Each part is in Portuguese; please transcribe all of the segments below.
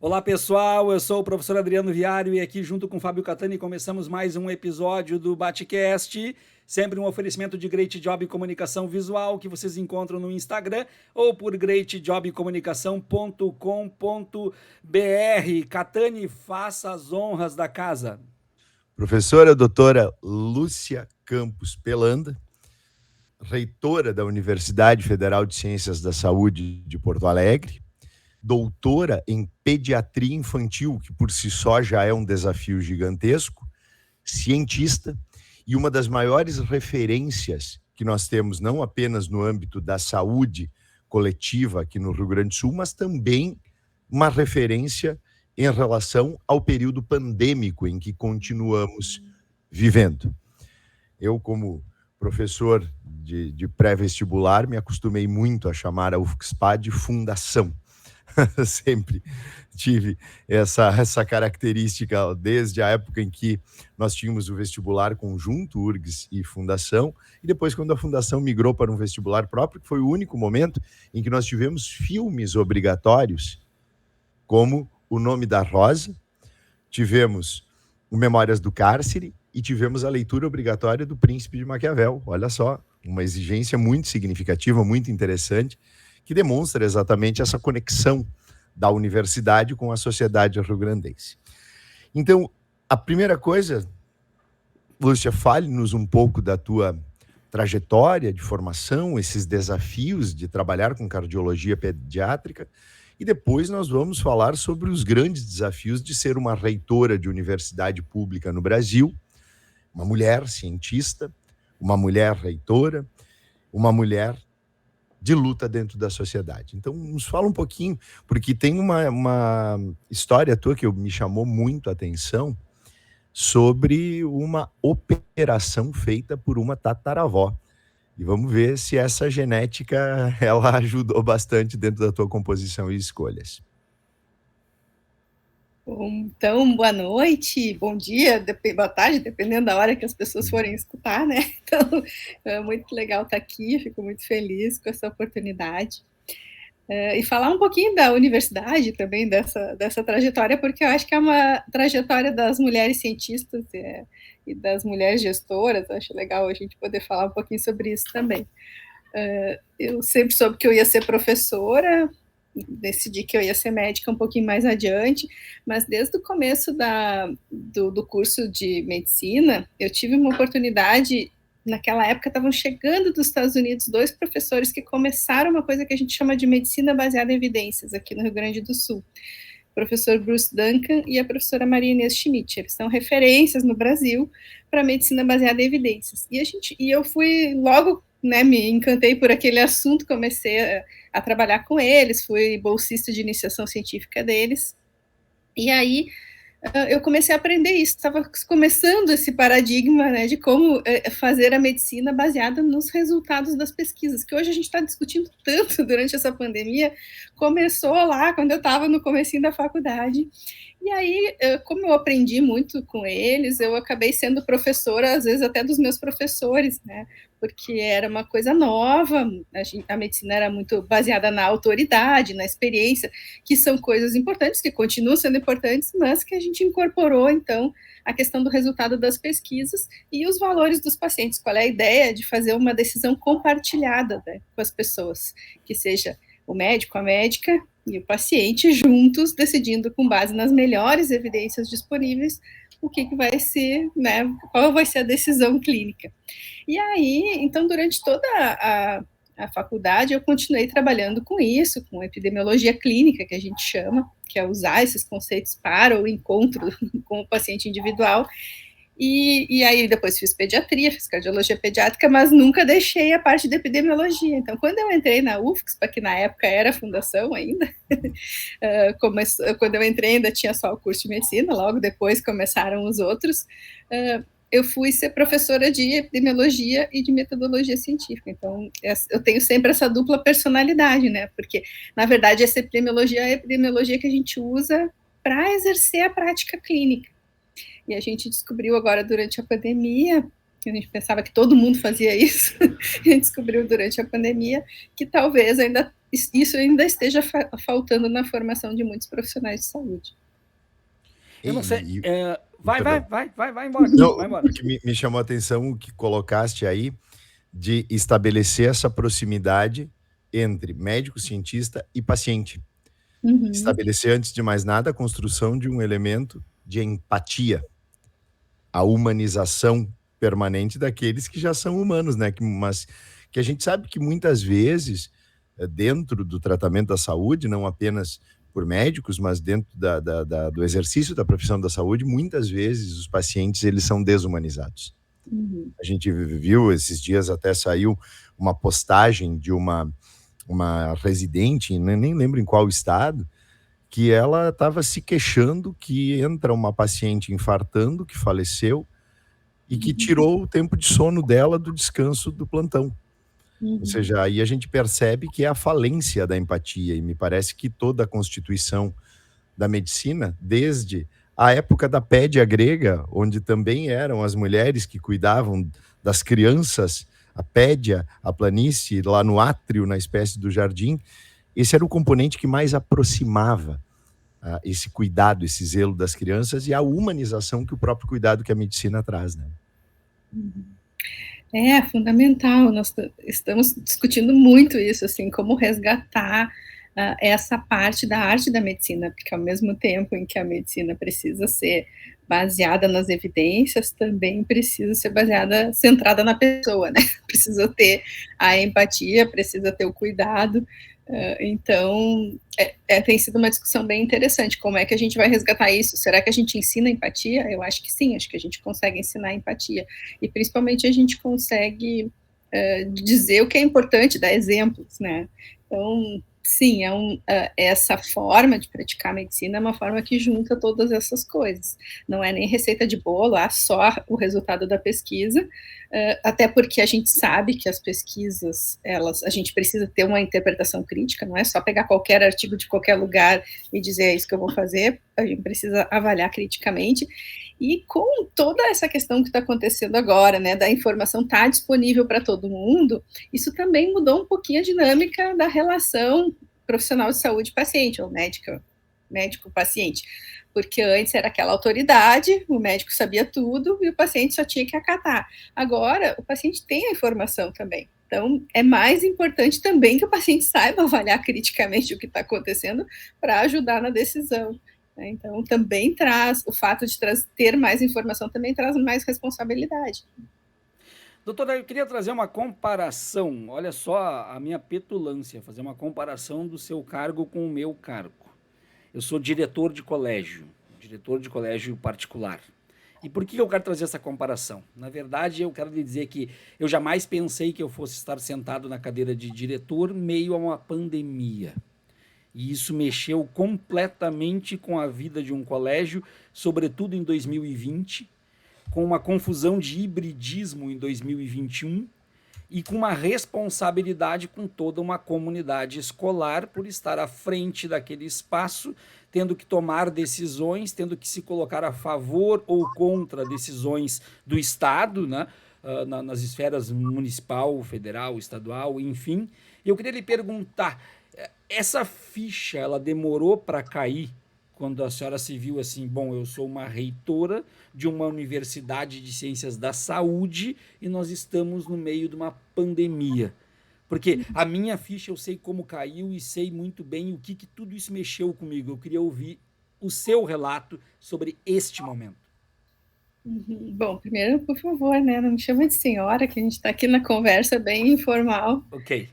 Olá pessoal, eu sou o professor Adriano Viário e aqui junto com o Fábio Catani começamos mais um episódio do Batcast, sempre um oferecimento de Great Job Comunicação Visual que vocês encontram no Instagram ou por greatjobcomunicação.com.br. Catani, faça as honras da casa. Professora doutora Lúcia Campos Pelanda, reitora da Universidade Federal de Ciências da Saúde de Porto Alegre, doutora em pediatria infantil, que por si só já é um desafio gigantesco, cientista e uma das maiores referências que nós temos, não apenas no âmbito da saúde coletiva aqui no Rio Grande do Sul, mas também uma referência em relação ao período pandêmico em que continuamos vivendo. Eu, como professor de pré-vestibular, me acostumei muito a chamar a UFSPA de fundação. Sempre tive essa característica desde a época em que nós tínhamos o vestibular conjunto, URGS e fundação, e depois quando a fundação migrou para um vestibular próprio, que foi o único momento em que nós tivemos filmes obrigatórios, como O Nome da Rosa, tivemos o Memórias do Cárcere e tivemos a leitura obrigatória do Príncipe de Maquiavel. Olha só, uma exigência muito significativa, muito interessante, que demonstra exatamente essa conexão da universidade com a sociedade rio-grandense. Então, a primeira coisa, Lúcia, fale-nos um pouco da tua trajetória de formação, esses desafios de trabalhar com cardiologia pediátrica, e depois nós vamos falar sobre os grandes desafios de ser uma reitora de universidade pública no Brasil, uma mulher cientista, uma mulher reitora, uma mulher de luta dentro da sociedade. Então, nos fala um pouquinho, porque tem uma história tua que me chamou muito a atenção sobre uma operação feita por uma tataravó. E vamos ver se essa genética ela ajudou bastante dentro da tua composição e escolhas. Então, boa noite, bom dia, boa tarde, dependendo da hora que as pessoas forem escutar, né? Então, é muito legal estar aqui, fico muito feliz com essa oportunidade. E falar um pouquinho da universidade também, dessa trajetória, porque eu acho que é uma trajetória das mulheres cientistas e das mulheres gestoras, acho legal a gente poder falar um pouquinho sobre isso também. Eu sempre soube que eu ia ser professora, decidi que eu ia ser médica um pouquinho mais adiante, mas desde o começo do curso de medicina, eu tive uma oportunidade. Naquela época estavam chegando dos Estados Unidos 2 professores que começaram uma coisa que a gente chama de medicina baseada em evidências aqui no Rio Grande do Sul. O professor Bruce Duncan e a professora Maria Inês Schmidt, eles são referências no Brasil para medicina baseada em evidências. E eu fui logo, né, me encantei por aquele assunto, comecei a trabalhar com eles, fui bolsista de iniciação científica deles, e aí eu comecei a aprender isso, estava começando esse paradigma, né, de como fazer a medicina baseada nos resultados das pesquisas, que hoje a gente está discutindo tanto durante essa pandemia, começou lá quando eu estava no comecinho da faculdade. E aí, como eu aprendi muito com eles, eu acabei sendo professora, às vezes até dos meus professores, né? Porque era uma coisa nova, a medicina era muito baseada na autoridade, na experiência, que são coisas importantes, que continuam sendo importantes, mas que a gente incorporou, então, a questão do resultado das pesquisas e os valores dos pacientes. Qual é a ideia de fazer uma decisão compartilhada, né, com as pessoas, que seja o médico, a médica e o paciente juntos decidindo com base nas melhores evidências disponíveis o que vai ser, né, qual vai ser a decisão clínica. E aí, então, durante toda a faculdade, eu continuei trabalhando com isso, com epidemiologia clínica, que a gente chama, que é usar esses conceitos para o encontro com o paciente individual. E aí depois fiz pediatria, fiz cardiologia pediátrica, mas nunca deixei a parte de epidemiologia. Então, quando eu entrei na UFSPA, que na época era fundação ainda, quando eu entrei ainda tinha só o curso de medicina, logo depois começaram os outros, eu fui ser professora de epidemiologia e de metodologia científica. Então, eu tenho sempre essa dupla personalidade, né? Porque, na verdade, essa epidemiologia é a epidemiologia que a gente usa para exercer a prática clínica. E a gente descobriu agora durante a pandemia, a gente pensava que todo mundo fazia isso, a gente descobriu durante a pandemia que talvez ainda isso ainda esteja faltando na formação de muitos profissionais de saúde. Eu não sei. Vai embora. Não, vai embora. O que me chamou a atenção, o que colocaste aí, de estabelecer essa proximidade entre médico, cientista e paciente. Estabelecer, antes de mais nada, a construção de um elemento de empatia, a humanização permanente daqueles que já são humanos, né? Mas que a gente sabe que muitas vezes, dentro do tratamento da saúde, não apenas por médicos, mas dentro do exercício da profissão da saúde, muitas vezes os pacientes eles são desumanizados. A gente viu esses dias, até saiu uma postagem de uma residente, nem lembro em qual estado, que ela estava se queixando que entra uma paciente infartando, que faleceu, e que tirou o tempo de sono dela do descanso do plantão. Ou seja, aí a gente percebe que é a falência da empatia, e me parece que toda a constituição da medicina, desde a época da pédia grega, onde também eram as mulheres que cuidavam das crianças, a pédia, a planície, lá no átrio, na espécie do jardim, esse era o componente que mais aproximava esse cuidado, esse zelo das crianças e a humanização que o próprio cuidado que a medicina traz, né? É fundamental, nós estamos discutindo muito isso, assim, como resgatar essa parte da arte da medicina, porque ao mesmo tempo em que a medicina precisa ser baseada nas evidências, também precisa ser baseada, centrada na pessoa, né? Precisa ter a empatia, precisa ter o cuidado. Então, tem sido uma discussão bem interessante. Como é que a gente vai resgatar isso? Será que a gente ensina empatia? Eu acho que sim, acho que a gente consegue ensinar empatia. E, principalmente, a gente consegue dizer o que é importante, dar exemplos, né? Então, sim, essa forma de praticar medicina é uma forma que junta todas essas coisas. Não é nem receita de bolo, só o resultado da pesquisa, até porque a gente sabe que as pesquisas, a gente precisa ter uma interpretação crítica, não é só pegar qualquer artigo de qualquer lugar e dizer é isso que eu vou fazer, a gente precisa avaliar criticamente. E com toda essa questão que está acontecendo agora, né, da informação estar disponível para todo mundo, isso também mudou um pouquinho a dinâmica da relação profissional de saúde paciente, ou médico-paciente, porque antes era aquela autoridade, o médico sabia tudo e o paciente só tinha que acatar. Agora, o paciente tem a informação também. Então, é mais importante também que o paciente saiba avaliar criticamente o que está acontecendo para ajudar na decisão. Então, também traz, o fato de ter mais informação também traz mais responsabilidade. Doutora, eu queria trazer uma comparação, olha só a minha petulância, fazer uma comparação do seu cargo com o meu cargo. Eu sou diretor de colégio particular. E por que eu quero trazer essa comparação? Na verdade, eu quero lhe dizer que eu jamais pensei que eu fosse estar sentado na cadeira de diretor meio a uma pandemia. E isso mexeu completamente com a vida de um colégio, sobretudo em 2020, com uma confusão de hibridismo em 2021 e com uma responsabilidade com toda uma comunidade escolar por estar à frente daquele espaço, tendo que tomar decisões, tendo que se colocar a favor ou contra decisões do Estado, né? Nas esferas municipal, federal, estadual, enfim. E eu queria lhe perguntar, essa ficha, ela demorou para cair quando a senhora se viu assim, bom, eu sou uma reitora de uma universidade de ciências da saúde e nós estamos no meio de uma pandemia. Porque a minha ficha eu sei como caiu e sei muito bem o que tudo isso mexeu comigo. Eu queria ouvir o seu relato sobre este momento. Bom, primeiro, por favor, né, não me chama de senhora, que a gente está aqui na conversa bem informal. Ok.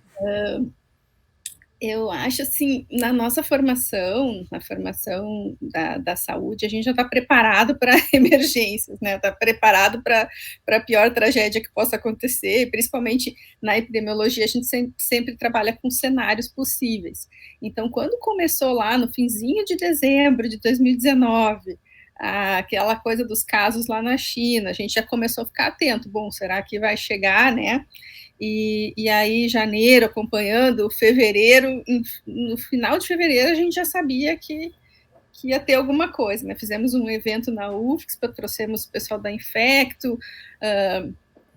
Eu acho, assim, na nossa formação, na formação da saúde, a gente já está preparado para emergências, né? Está preparado para a pior tragédia que possa acontecer, principalmente na epidemiologia, a gente sempre trabalha com cenários possíveis. Então, quando começou lá no finzinho de dezembro de 2019, aquela coisa dos casos lá na China, a gente já começou a ficar atento, bom, será que vai chegar, né? E aí, janeiro, acompanhando, fevereiro, no final de fevereiro, a gente já sabia que ia ter alguma coisa, né? Fizemos um evento na UFSC, trouxemos o pessoal da Infecto,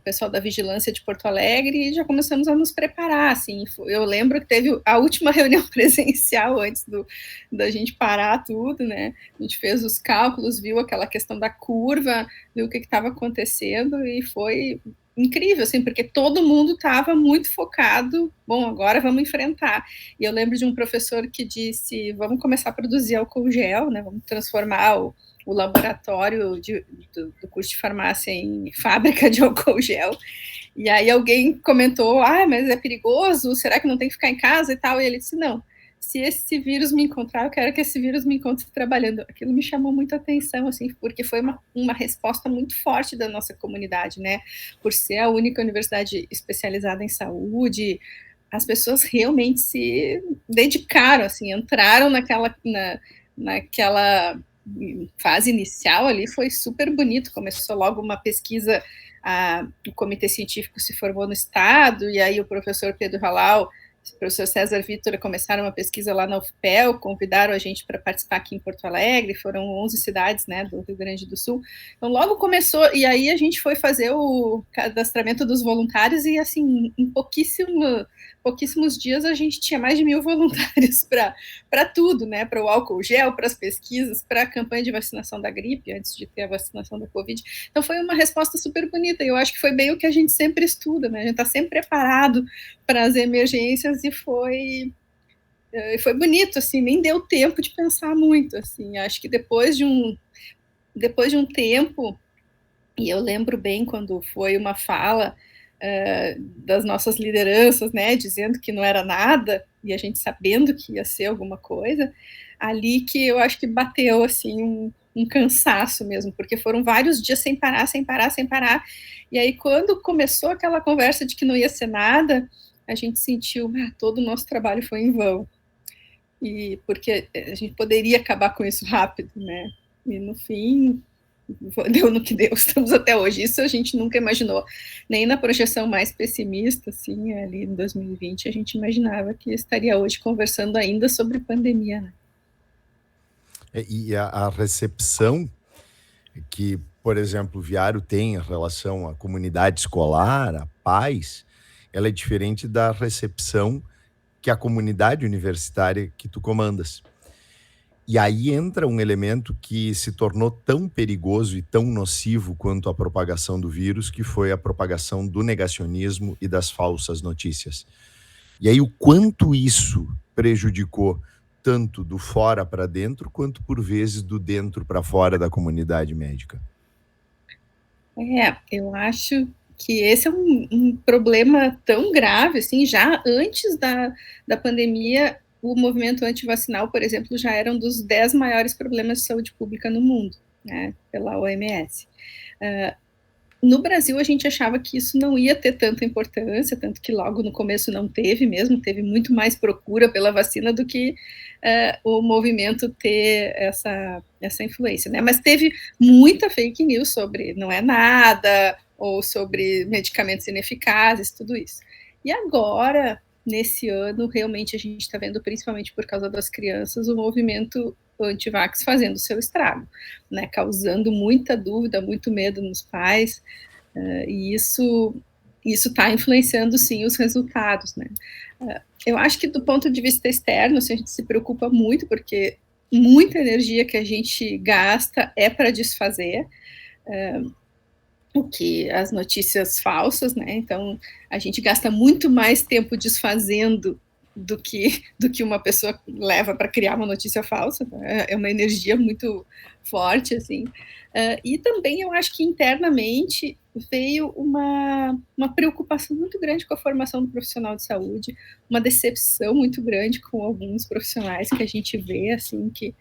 pessoal da Vigilância de Porto Alegre, e já começamos a nos preparar, assim. Eu lembro que teve a última reunião presencial antes da gente parar tudo, né? A gente fez os cálculos, viu aquela questão da curva, viu o que estava acontecendo, e foi incrível, assim, porque todo mundo estava muito focado, bom, agora vamos enfrentar. E eu lembro de um professor que disse, vamos começar a produzir álcool gel, né? Vamos transformar o laboratório do curso de farmácia em fábrica de álcool gel. E aí alguém comentou, mas é perigoso, será que não tem que ficar em casa e tal? E ele disse, não, se esse vírus me encontrar, eu quero que esse vírus me encontre trabalhando. Aquilo me chamou muita atenção, assim, porque foi uma resposta muito forte da nossa comunidade, né? Por ser a única universidade especializada em saúde, as pessoas realmente se dedicaram, assim, entraram naquela fase inicial ali, foi super bonito. Começou logo uma pesquisa, o comitê científico se formou no estado, e aí o professor Pedro Halal, o professor César Vitor começaram uma pesquisa lá na UFPEL, convidaram a gente para participar aqui em Porto Alegre, foram 11 cidades, né, do Rio Grande do Sul. Então logo começou, e aí a gente foi fazer o cadastramento dos voluntários, e assim, em pouquíssimos dias a gente tinha mais de 1.000 voluntários para tudo, né, para o álcool gel, para as pesquisas, para a campanha de vacinação da gripe, antes de ter a vacinação da Covid. Então foi uma resposta super bonita, e eu acho que foi bem o que a gente sempre estuda, né, a gente está sempre preparado para as emergências, e foi bonito, assim, nem deu tempo de pensar muito, assim. Acho que depois de um tempo, e eu lembro bem quando foi uma fala das nossas lideranças, né, dizendo que não era nada, e a gente sabendo que ia ser alguma coisa, ali que eu acho que bateu, assim, um cansaço mesmo, porque foram vários dias sem parar, e aí quando começou aquela conversa de que não ia ser nada, a gente sentiu, todo o nosso trabalho foi em vão, e porque a gente poderia acabar com isso rápido, né, e no fim deu no que deu, estamos até hoje. Isso a gente nunca imaginou, nem na projeção mais pessimista, assim, ali em 2020, a gente imaginava que estaria hoje conversando ainda sobre pandemia, né? E a recepção que, por exemplo, o Viário tem em relação à comunidade escolar, à paz, ela é diferente da recepção que a comunidade universitária que tu comandas. E aí entra um elemento que se tornou tão perigoso e tão nocivo quanto a propagação do vírus, que foi a propagação do negacionismo e das falsas notícias. E aí o quanto isso prejudicou tanto do fora para dentro, quanto por vezes do dentro para fora da comunidade médica. Eu acho que esse é um problema tão grave, assim, já antes da pandemia. O movimento antivacinal, por exemplo, já era um dos 10 maiores problemas de saúde pública no mundo, né, pela OMS. No Brasil, a gente achava que isso não ia ter tanta importância, tanto que logo no começo não teve mesmo, teve muito mais procura pela vacina do que o movimento ter essa influência, né? Mas teve muita fake news sobre não é nada, ou sobre medicamentos ineficazes, tudo isso. E agora, nesse ano, realmente a gente está vendo, principalmente por causa das crianças, o movimento anti-vax fazendo seu estrago, né, causando muita dúvida, muito medo nos pais, e isso está influenciando, sim, os resultados, né. Eu acho que do ponto de vista externo, assim, a gente se preocupa muito, porque muita energia que a gente gasta é para desfazer o que as notícias falsas, né, então a gente gasta muito mais tempo desfazendo do que uma pessoa leva para criar uma notícia falsa, né? É uma energia muito forte, assim. E também eu acho que internamente veio uma preocupação muito grande com a formação do profissional de saúde, uma decepção muito grande com alguns profissionais que a gente vê, assim, que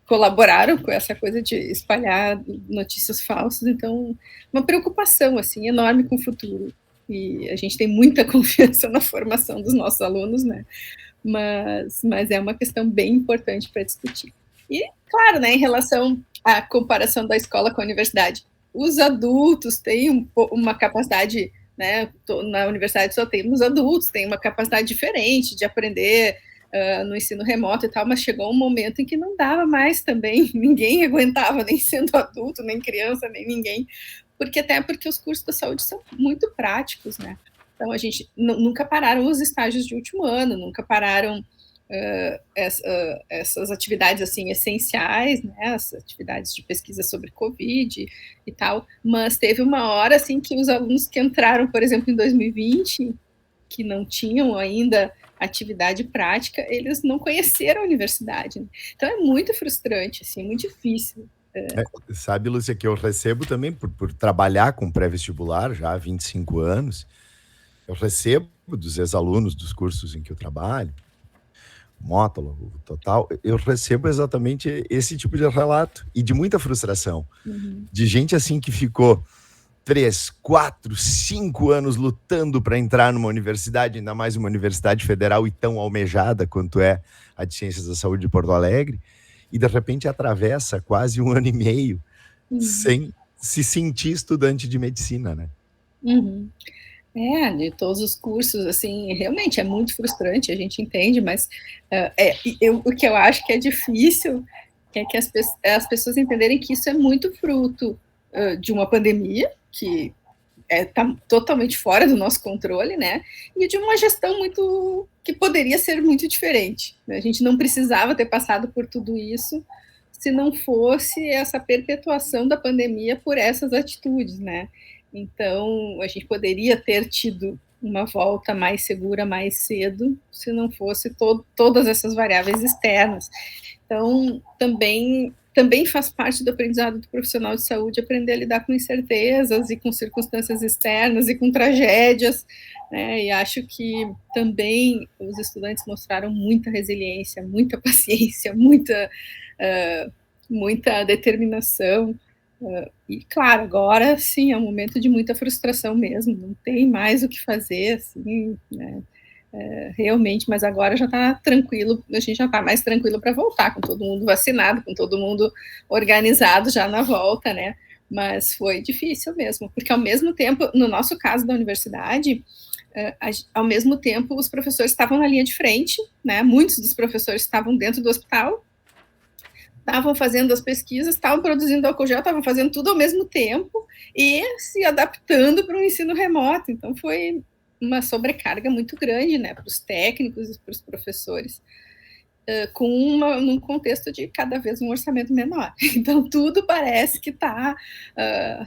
colaboraram com essa coisa de espalhar notícias falsas. Então, uma preocupação, assim, enorme com o futuro. E a gente tem muita confiança na formação dos nossos alunos, né? Mas é uma questão bem importante para discutir. E, claro, né, em relação à comparação da escola com a universidade, os adultos têm uma capacidade, né, na universidade só temos adultos, têm uma capacidade diferente de aprender no ensino remoto e tal, mas chegou um momento em que não dava mais também, ninguém aguentava, nem sendo adulto, nem criança, nem ninguém, porque os cursos da saúde são muito práticos, né? Então, a gente nunca pararam os estágios de último ano, nunca pararam essas atividades assim essenciais, né, as atividades de pesquisa sobre Covid e tal, mas teve uma hora assim que os alunos que entraram, por exemplo, em 2020, que não tinham ainda atividade prática, eles não conheceram a universidade, né? Então é muito frustrante, assim, muito difícil. Sabe, Lúcia, que eu recebo também por trabalhar com pré-vestibular já há 25 anos, eu recebo dos ex-alunos dos cursos em que eu trabalho, Mótola, o Total, eu recebo exatamente esse tipo de relato e de muita frustração, de gente assim que ficou 3, 4, 5 anos lutando para entrar numa universidade, ainda mais uma universidade federal e tão almejada quanto é a de Ciências da Saúde de Porto Alegre, e de repente atravessa quase 1 ano e meio sem se sentir estudante de medicina, né? De todos os cursos, assim, realmente é muito frustrante, a gente entende, mas o que eu acho que é difícil é que as pessoas entenderem que isso é muito fruto de uma pandemia, que está totalmente fora do nosso controle, né, e de uma gestão que poderia ser muito diferente. A gente não precisava ter passado por tudo isso se não fosse essa perpetuação da pandemia por essas atitudes, né. Então, a gente poderia ter tido uma volta mais segura mais cedo, se não fosse todas essas variáveis externas. Então, também faz parte do aprendizado do profissional de saúde aprender a lidar com incertezas e com circunstâncias externas e com tragédias, né? E acho que também os estudantes mostraram muita resiliência, muita paciência, muita determinação. E, claro, agora, sim, é um momento de muita frustração mesmo, não tem mais o que fazer, assim, né, realmente, mas agora já está tranquilo, a gente já está mais tranquilo para voltar, com todo mundo vacinado, com todo mundo organizado já na volta, né, mas foi difícil mesmo, porque ao mesmo tempo, no nosso caso da universidade, ao mesmo tempo os professores estavam na linha de frente, né, muitos dos professores estavam dentro do hospital, estavam fazendo as pesquisas, estavam produzindo álcool gel, estavam fazendo tudo ao mesmo tempo e se adaptando para o ensino remoto. Então, foi uma sobrecarga muito grande, né, para os técnicos e para os professores, num contexto de cada vez um orçamento menor. Então, tudo parece que está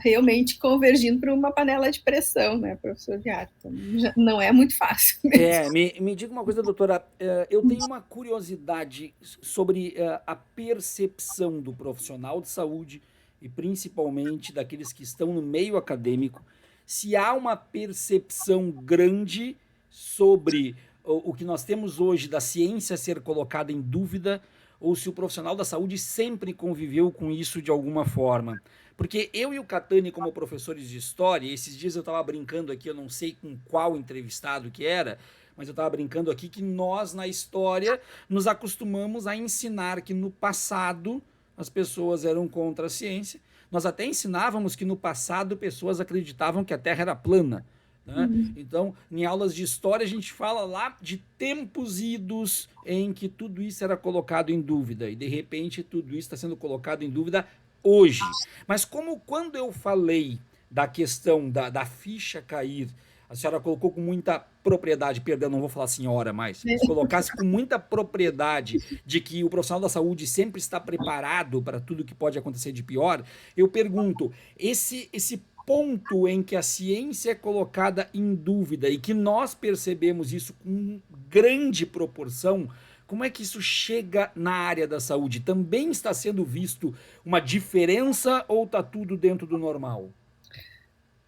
realmente convergindo para uma panela de pressão, né, professor Viário? Então, não é muito fácil mesmo. Me diga uma coisa, doutora, eu tenho uma curiosidade sobre a percepção do profissional de saúde e principalmente daqueles que estão no meio acadêmico, se há uma percepção grande sobre o que nós temos hoje da ciência ser colocada em dúvida, ou se o profissional da saúde sempre conviveu com isso de alguma forma. Porque eu e o Catani, como professores de história, esses dias eu estava brincando aqui, eu não sei com qual entrevistado que era, mas eu estava brincando aqui que nós, na história, nos acostumamos a ensinar que no passado as pessoas eram contra a ciência. Nós até ensinávamos que no passado pessoas acreditavam que a Terra era plana. Né? Então, em aulas de história, a gente fala lá de tempos idos em que tudo isso era colocado em dúvida, e de repente tudo isso está sendo colocado em dúvida hoje. Mas como quando eu falei da questão da ficha cair, a senhora colocou com muita propriedade, perdão, não vou falar senhora mais, mas colocasse com muita propriedade de que o profissional da saúde sempre está preparado para tudo que pode acontecer de pior, eu pergunto, esse ponto em que a ciência é colocada em dúvida e que nós percebemos isso com grande proporção, como é que isso chega na área da saúde? Também está sendo visto uma diferença ou está tudo dentro do normal?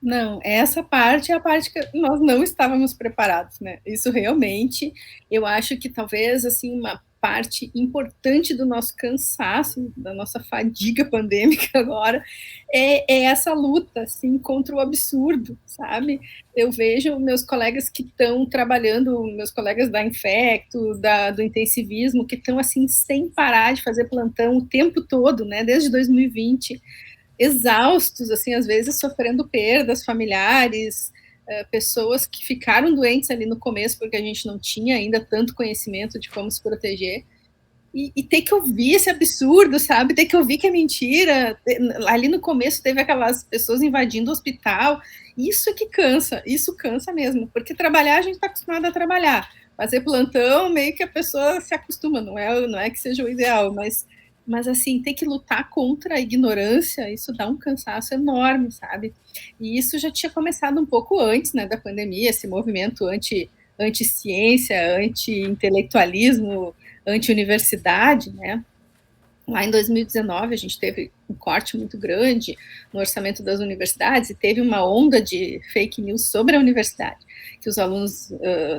Não, essa parte é a parte que nós não estávamos preparados, né? Isso realmente, eu acho que talvez, assim, uma parte importante do nosso cansaço, da nossa fadiga pandêmica agora, é essa luta, assim, contra o absurdo, sabe? Eu vejo meus colegas que estão trabalhando, meus colegas da Infecto, do intensivismo, que estão, assim, sem parar de fazer plantão o tempo todo, né? Desde 2020, exaustos, assim, às vezes sofrendo perdas familiares, pessoas que ficaram doentes ali no começo, porque a gente não tinha ainda tanto conhecimento de como se proteger, e ter que ouvir esse absurdo, sabe? Ter que ouvir que é mentira. Ali no começo teve aquelas pessoas invadindo o hospital. Isso que cansa, isso cansa mesmo, porque trabalhar a gente está acostumado a trabalhar. Fazer plantão, meio que a pessoa se acostuma, não é que seja o ideal, mas assim, ter que lutar contra a ignorância, isso dá um cansaço enorme, sabe? E isso já tinha começado um pouco antes, né, da pandemia, esse movimento anti-ciência, anti-intelectualismo, anti-universidade, né? Lá em 2019, a gente teve um corte muito grande no orçamento das universidades e teve uma onda de fake news sobre a universidade, que os alunos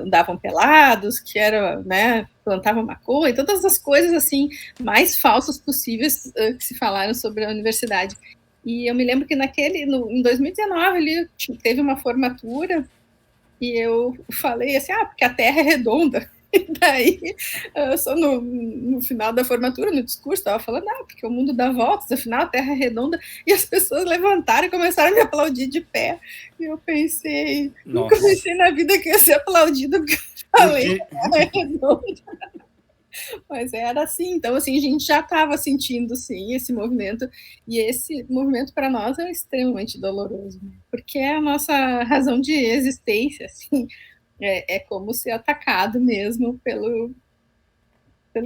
andavam pelados, que era, né, plantavam maconha, todas as coisas assim mais falsas possíveis que se falaram sobre a universidade. E eu me lembro que em 2019 ali teve uma formatura e eu falei assim, porque a Terra é redonda. E daí, só no final da formatura, no discurso, estava falando, porque o mundo dá voltas, afinal a Terra é redonda, e as pessoas levantaram e começaram a me aplaudir de pé. E eu pensei, nunca pensei na vida que ia ser aplaudido porque eu falei que a Terra é redonda. Mas era assim, então assim, a gente já estava sentindo, sim, esse movimento, e esse movimento para nós é extremamente doloroso, porque é a nossa razão de existência, assim, é como ser atacado mesmo pelo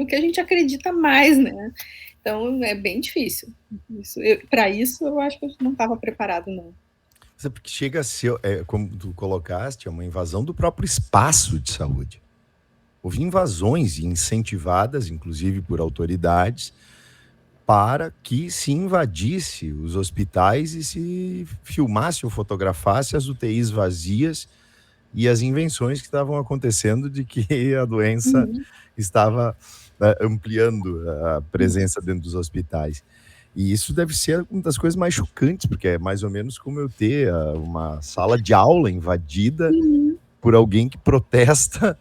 que a gente acredita mais, né? Então, é bem difícil. Para isso, eu acho que a gente não estava preparado, não. Porque chega a ser, como tu colocaste, é uma invasão do próprio espaço de saúde. Houve invasões incentivadas, inclusive por autoridades, para que se invadisse os hospitais e se filmasse ou fotografasse as UTIs vazias e as invenções que estavam acontecendo de que a doença estava ampliando a presença dentro dos hospitais. E isso deve ser uma das coisas mais chocantes, porque é mais ou menos como eu ter uma sala de aula invadida por alguém que protesta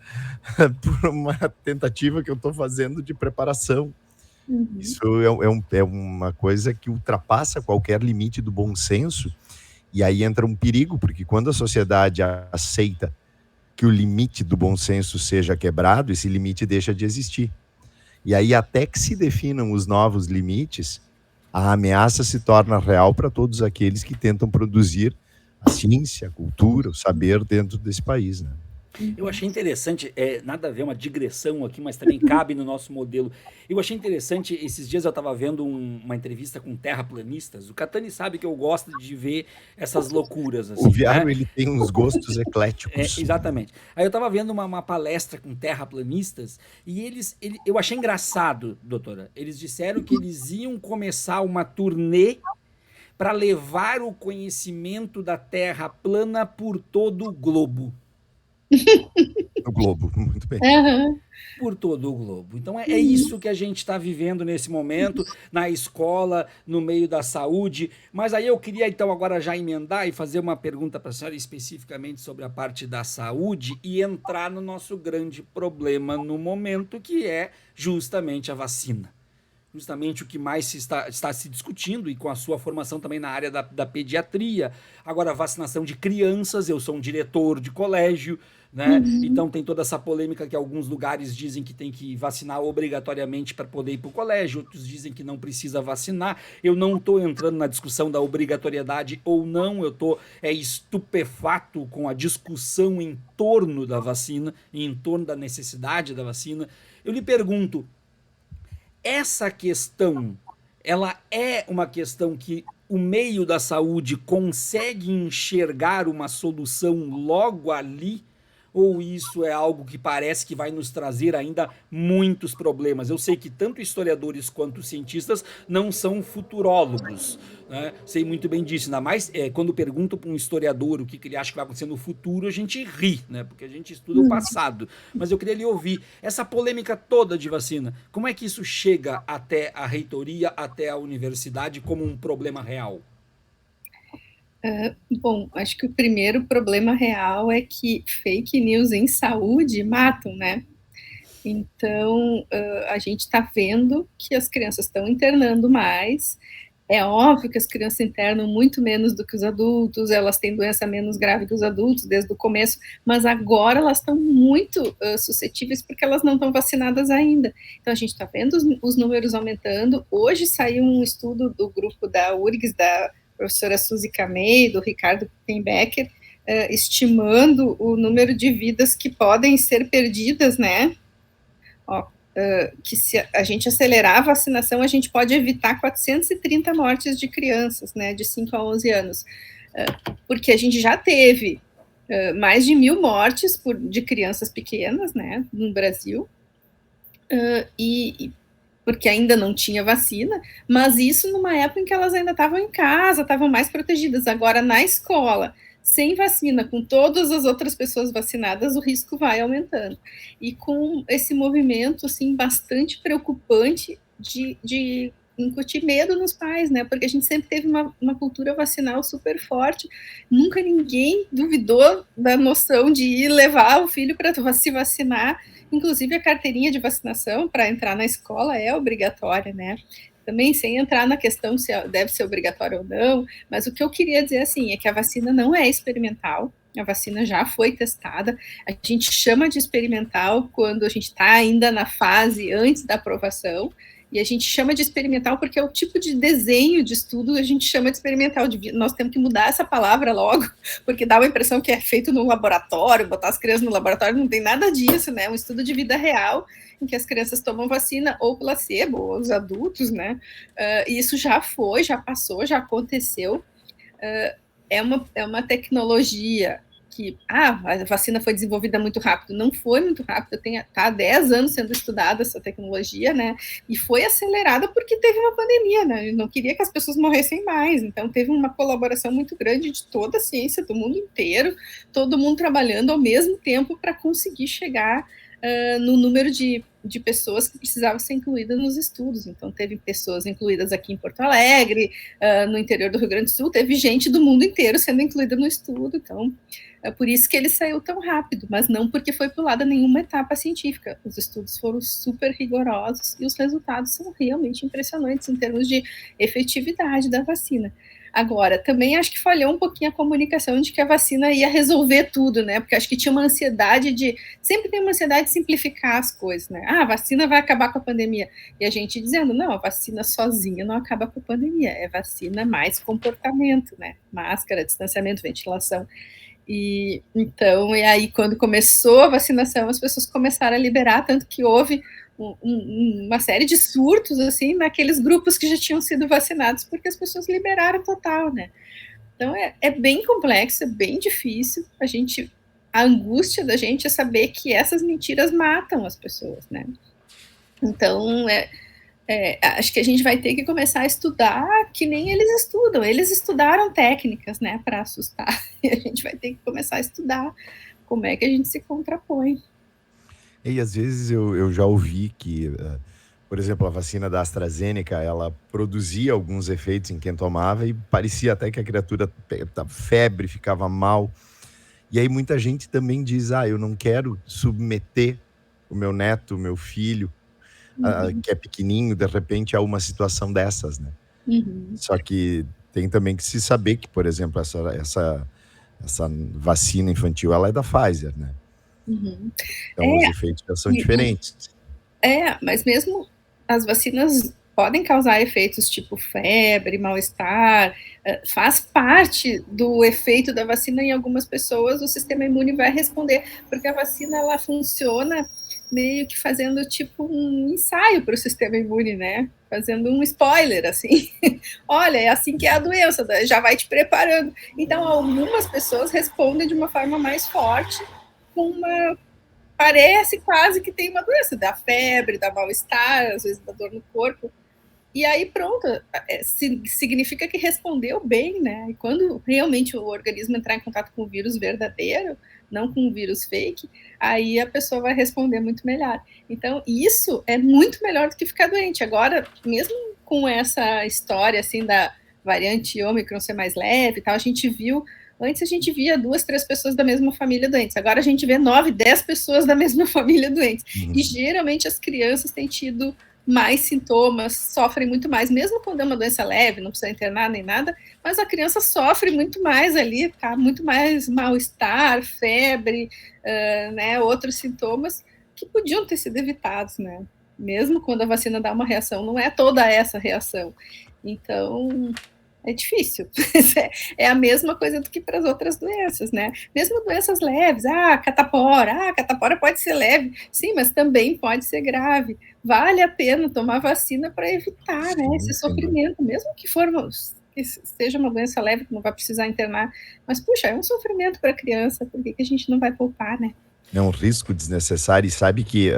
por uma tentativa que eu estou fazendo de preparação. Isso é uma coisa que ultrapassa qualquer limite do bom senso, e aí entra um perigo, porque quando a sociedade aceita que o limite do bom senso seja quebrado, esse limite deixa de existir. E aí, até que se definam os novos limites, a ameaça se torna real para todos aqueles que tentam produzir a ciência, a cultura, o saber dentro desse país, né? Eu achei interessante, nada a ver, uma digressão aqui, mas também cabe no nosso modelo. Eu achei interessante, esses dias eu estava vendo uma entrevista com terraplanistas. O Catani sabe que eu gosto de ver essas loucuras. Assim, o Viário, né? Ele tem uns gostos ecléticos. Exatamente. Aí eu estava vendo uma palestra com terraplanistas e eu achei engraçado, doutora. Eles disseram que eles iam começar uma turnê para levar o conhecimento da Terra plana por todo o globo. O globo, muito bem. Por todo o globo. Então é isso que a gente está vivendo nesse momento, na escola, no meio da saúde. Mas aí eu queria então agora já emendar e fazer uma pergunta para a senhora especificamente sobre a parte da saúde e entrar no nosso grande problema no momento, que é justamente a vacina. Justamente o que mais está se discutindo, e com a sua formação também na área da pediatria. Agora, a vacinação de crianças, eu sou um diretor de colégio, né? Então tem toda essa polêmica que alguns lugares dizem que tem que vacinar obrigatoriamente para poder ir para o colégio, outros dizem que não precisa vacinar. Eu não estou entrando na discussão da obrigatoriedade ou não, eu estou estupefato com a discussão em torno da vacina, em torno da necessidade da vacina. Eu lhe pergunto, essa questão, ela é uma questão que o meio da saúde consegue enxergar uma solução logo ali? Ou isso é algo que parece que vai nos trazer ainda muitos problemas? Eu sei que tanto historiadores quanto cientistas não são futurólogos, né? Sei muito bem disso, ainda mais quando pergunto para um historiador o que ele acha que vai acontecer no futuro, a gente ri, né? Porque a gente estuda o passado. Mas eu queria lhe ouvir, essa polêmica toda de vacina, como é que isso chega até a reitoria, até a universidade como um problema real? Bom, acho que o primeiro problema real é que fake news em saúde matam, né? Então, a gente está vendo que as crianças estão internando mais, É óbvio que as crianças internam muito menos do que os adultos, elas têm doença menos grave que os adultos desde o começo, mas agora elas estão muito suscetíveis porque elas não estão vacinadas ainda. Então a gente está vendo os números aumentando. Hoje saiu um estudo do grupo da URGS, da professora Suzy Kamei, do Ricardo Pinbecker, estimando o número de vidas que podem ser perdidas, né? Que se a gente acelerar a vacinação, a gente pode evitar 430 mortes de crianças, né, de 5 a 11 anos, porque a gente já teve mais de 1.000 mortes de crianças pequenas, né, no Brasil, porque ainda não tinha vacina, mas isso numa época em que elas ainda estavam em casa, estavam mais protegidas. Agora, na escola, sem vacina, com todas as outras pessoas vacinadas, o risco vai aumentando. E com esse movimento, assim, bastante preocupante de incutir medo nos pais, né? Porque a gente sempre teve uma cultura vacinal super forte, nunca ninguém duvidou da noção de ir levar o filho para se vacinar, inclusive a carteirinha de vacinação para entrar na escola é obrigatória, né? Também sem entrar na questão se deve ser obrigatório ou não, mas o que eu queria dizer assim é que a vacina não é experimental, a vacina já foi testada, a gente chama de experimental quando a gente está ainda na fase antes da aprovação, e a gente chama de experimental porque é o tipo de desenho de estudo a gente chama de experimental, nós temos que mudar essa palavra logo, porque dá uma impressão que é feito no laboratório, botar as crianças no laboratório, não tem nada disso, né, um estudo de vida real, em que as crianças tomam vacina ou placebo, ou os adultos, né, e isso já foi, já passou, já aconteceu, é uma tecnologia que a vacina foi desenvolvida muito rápido, não foi muito rápido, está há 10 anos sendo estudada essa tecnologia, né, e foi acelerada porque teve uma pandemia, né, eu não queria que as pessoas morressem mais, então teve uma colaboração muito grande de toda a ciência do mundo inteiro, todo mundo trabalhando ao mesmo tempo para conseguir chegar no número de pessoas que precisavam ser incluídas nos estudos. Então, teve pessoas incluídas aqui em Porto Alegre, no interior do Rio Grande do Sul, teve gente do mundo inteiro sendo incluída no estudo. Então, é por isso que ele saiu tão rápido, mas não porque foi pulada nenhuma etapa científica. Os estudos foram super rigorosos e os resultados são realmente impressionantes em termos de efetividade da vacina. Agora, também acho que falhou um pouquinho a comunicação de que a vacina ia resolver tudo, né? Porque acho que tinha uma ansiedade sempre tem uma ansiedade de simplificar as coisas, né? A vacina vai acabar com a pandemia. E a gente dizendo, não, a vacina sozinha não acaba com a pandemia, é vacina mais comportamento, né? Máscara, distanciamento, ventilação. E aí quando começou a vacinação, as pessoas começaram a liberar, tanto que houve uma série de surtos, assim, naqueles grupos que já tinham sido vacinados, porque as pessoas liberaram total, né? Então, é bem complexo, é bem difícil. A angústia da gente é saber que essas mentiras matam as pessoas, né? Então, acho que a gente vai ter que começar a estudar que nem eles estudam. Eles estudaram técnicas, né, para assustar. E a gente vai ter que começar a estudar como é que a gente se contrapõe. E às vezes eu já ouvi que, por exemplo, a vacina da AstraZeneca, ela produzia alguns efeitos em quem tomava e parecia até que a criatura febre, ficava mal. E aí muita gente também diz, eu não quero submeter o meu neto, o meu filho, que é pequenininho, de repente, a uma situação dessas, né? Uhum. Só que tem também que se saber que, por exemplo, essa vacina infantil, ela é da Pfizer, né? Uhum. Então os efeitos já são diferentes. Mas mesmo as vacinas podem causar efeitos tipo febre, mal-estar, faz parte do efeito da vacina em algumas pessoas, o sistema imune vai responder, porque a vacina ela funciona meio que fazendo tipo um ensaio para o sistema imune, né? Fazendo um spoiler, assim. Olha, é assim que é a doença, já vai te preparando. Então, algumas pessoas respondem de uma forma mais forte, parece quase que tem uma doença, dá febre, dá mal-estar, às vezes dá dor no corpo. E aí, pronto, significa que respondeu bem, né? E quando realmente o organismo entrar em contato com o vírus verdadeiro, não com o vírus fake, aí a pessoa vai responder muito melhor. Então, isso é muito melhor do que ficar doente. Agora, mesmo com essa história, assim, da variante Ômicron ser mais leve e tal, antes a gente via 2, 3 pessoas da mesma família doentes. Agora a gente vê 9, 10 pessoas da mesma família doentes. E geralmente as crianças têm tido mais sintomas, sofrem muito mais, mesmo quando é uma doença leve, não precisa internar nem nada, mas a criança sofre muito mais ali, tá? Muito mais mal-estar, febre, né? Outros sintomas que podiam ter sido evitados, né? Mesmo quando a vacina dá uma reação, não é toda essa reação. Então, é difícil. É a mesma coisa do que para as outras doenças, né? Mesmo doenças leves, catapora pode ser leve, sim, mas também pode ser grave. Vale a pena tomar vacina para evitar, né, esse sofrimento, mesmo que seja uma doença leve, que não vai precisar internar, mas, puxa, é um sofrimento para a criança, por que a gente não vai poupar, né? É um risco desnecessário, e sabe que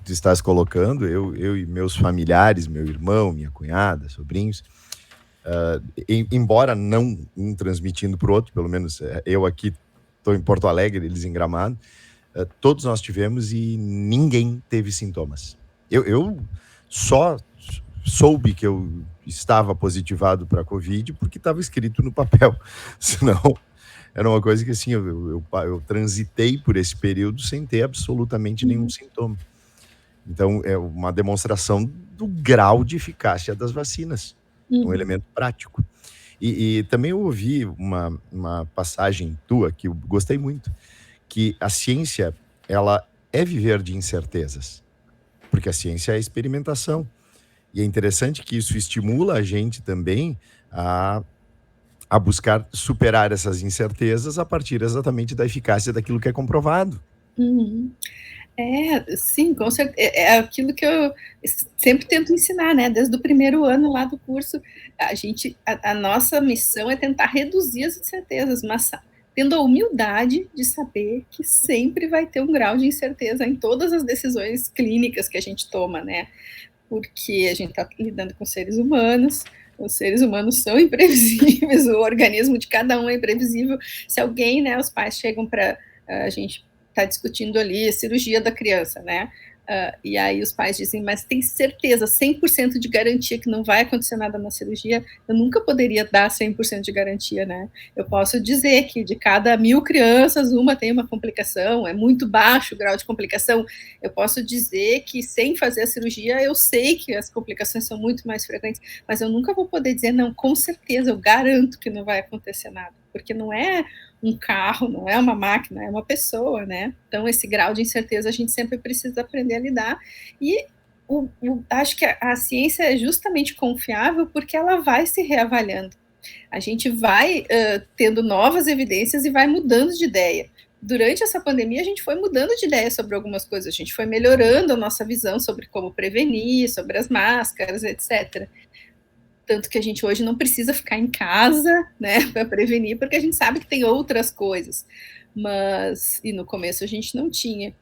que tu estás colocando, eu e meus familiares, meu irmão, minha cunhada, sobrinhos, embora não um transmitindo para o outro, pelo menos eu aqui estou em Porto Alegre, eles em Gramado, todos nós tivemos e ninguém teve sintomas. Eu só soube que eu estava positivado para a Covid porque estava escrito no papel, senão era uma coisa que assim, eu transitei por esse período sem ter absolutamente nenhum sintoma. Então, é uma demonstração do grau de eficácia das vacinas, um elemento prático. E também eu ouvi uma passagem tua que eu gostei muito, que a ciência, ela é viver de incertezas, porque a ciência é a experimentação. E é interessante que isso estimula a gente também a buscar superar essas incertezas a partir exatamente da eficácia daquilo que é comprovado. Sim, com certeza. É aquilo que eu sempre tento ensinar, né? Desde o primeiro ano lá do curso, a nossa missão é tentar reduzir as incertezas, mas tendo a humildade de saber que sempre vai ter um grau de incerteza em todas as decisões clínicas que a gente toma, né? Porque a gente está lidando com seres humanos, os seres humanos são imprevisíveis, o organismo de cada um é imprevisível. Se alguém, né, os pais chegam para a gente está discutindo ali a cirurgia da criança, né? E aí os pais dizem, mas tem certeza, 100% de garantia que não vai acontecer nada na cirurgia? Eu nunca poderia dar 100% de garantia, né? Eu posso dizer que de cada 1000 crianças, uma tem uma complicação, é muito baixo o grau de complicação. Eu posso dizer que sem fazer a cirurgia, eu sei que as complicações são muito mais frequentes, mas eu nunca vou poder dizer, não, com certeza, eu garanto que não vai acontecer nada, porque não é um carro, não é uma máquina, é uma pessoa, né? Então, esse grau de incerteza a gente sempre precisa aprender a lidar. E acho que a ciência é justamente confiável porque ela vai se reavaliando. A gente vai tendo novas evidências e vai mudando de ideia. Durante essa pandemia, a gente foi mudando de ideia sobre algumas coisas, a gente foi melhorando a nossa visão sobre como prevenir, sobre as máscaras, etc. Tanto que a gente hoje não precisa ficar em casa, né, para prevenir, porque a gente sabe que tem outras coisas. E no começo a gente não tinha.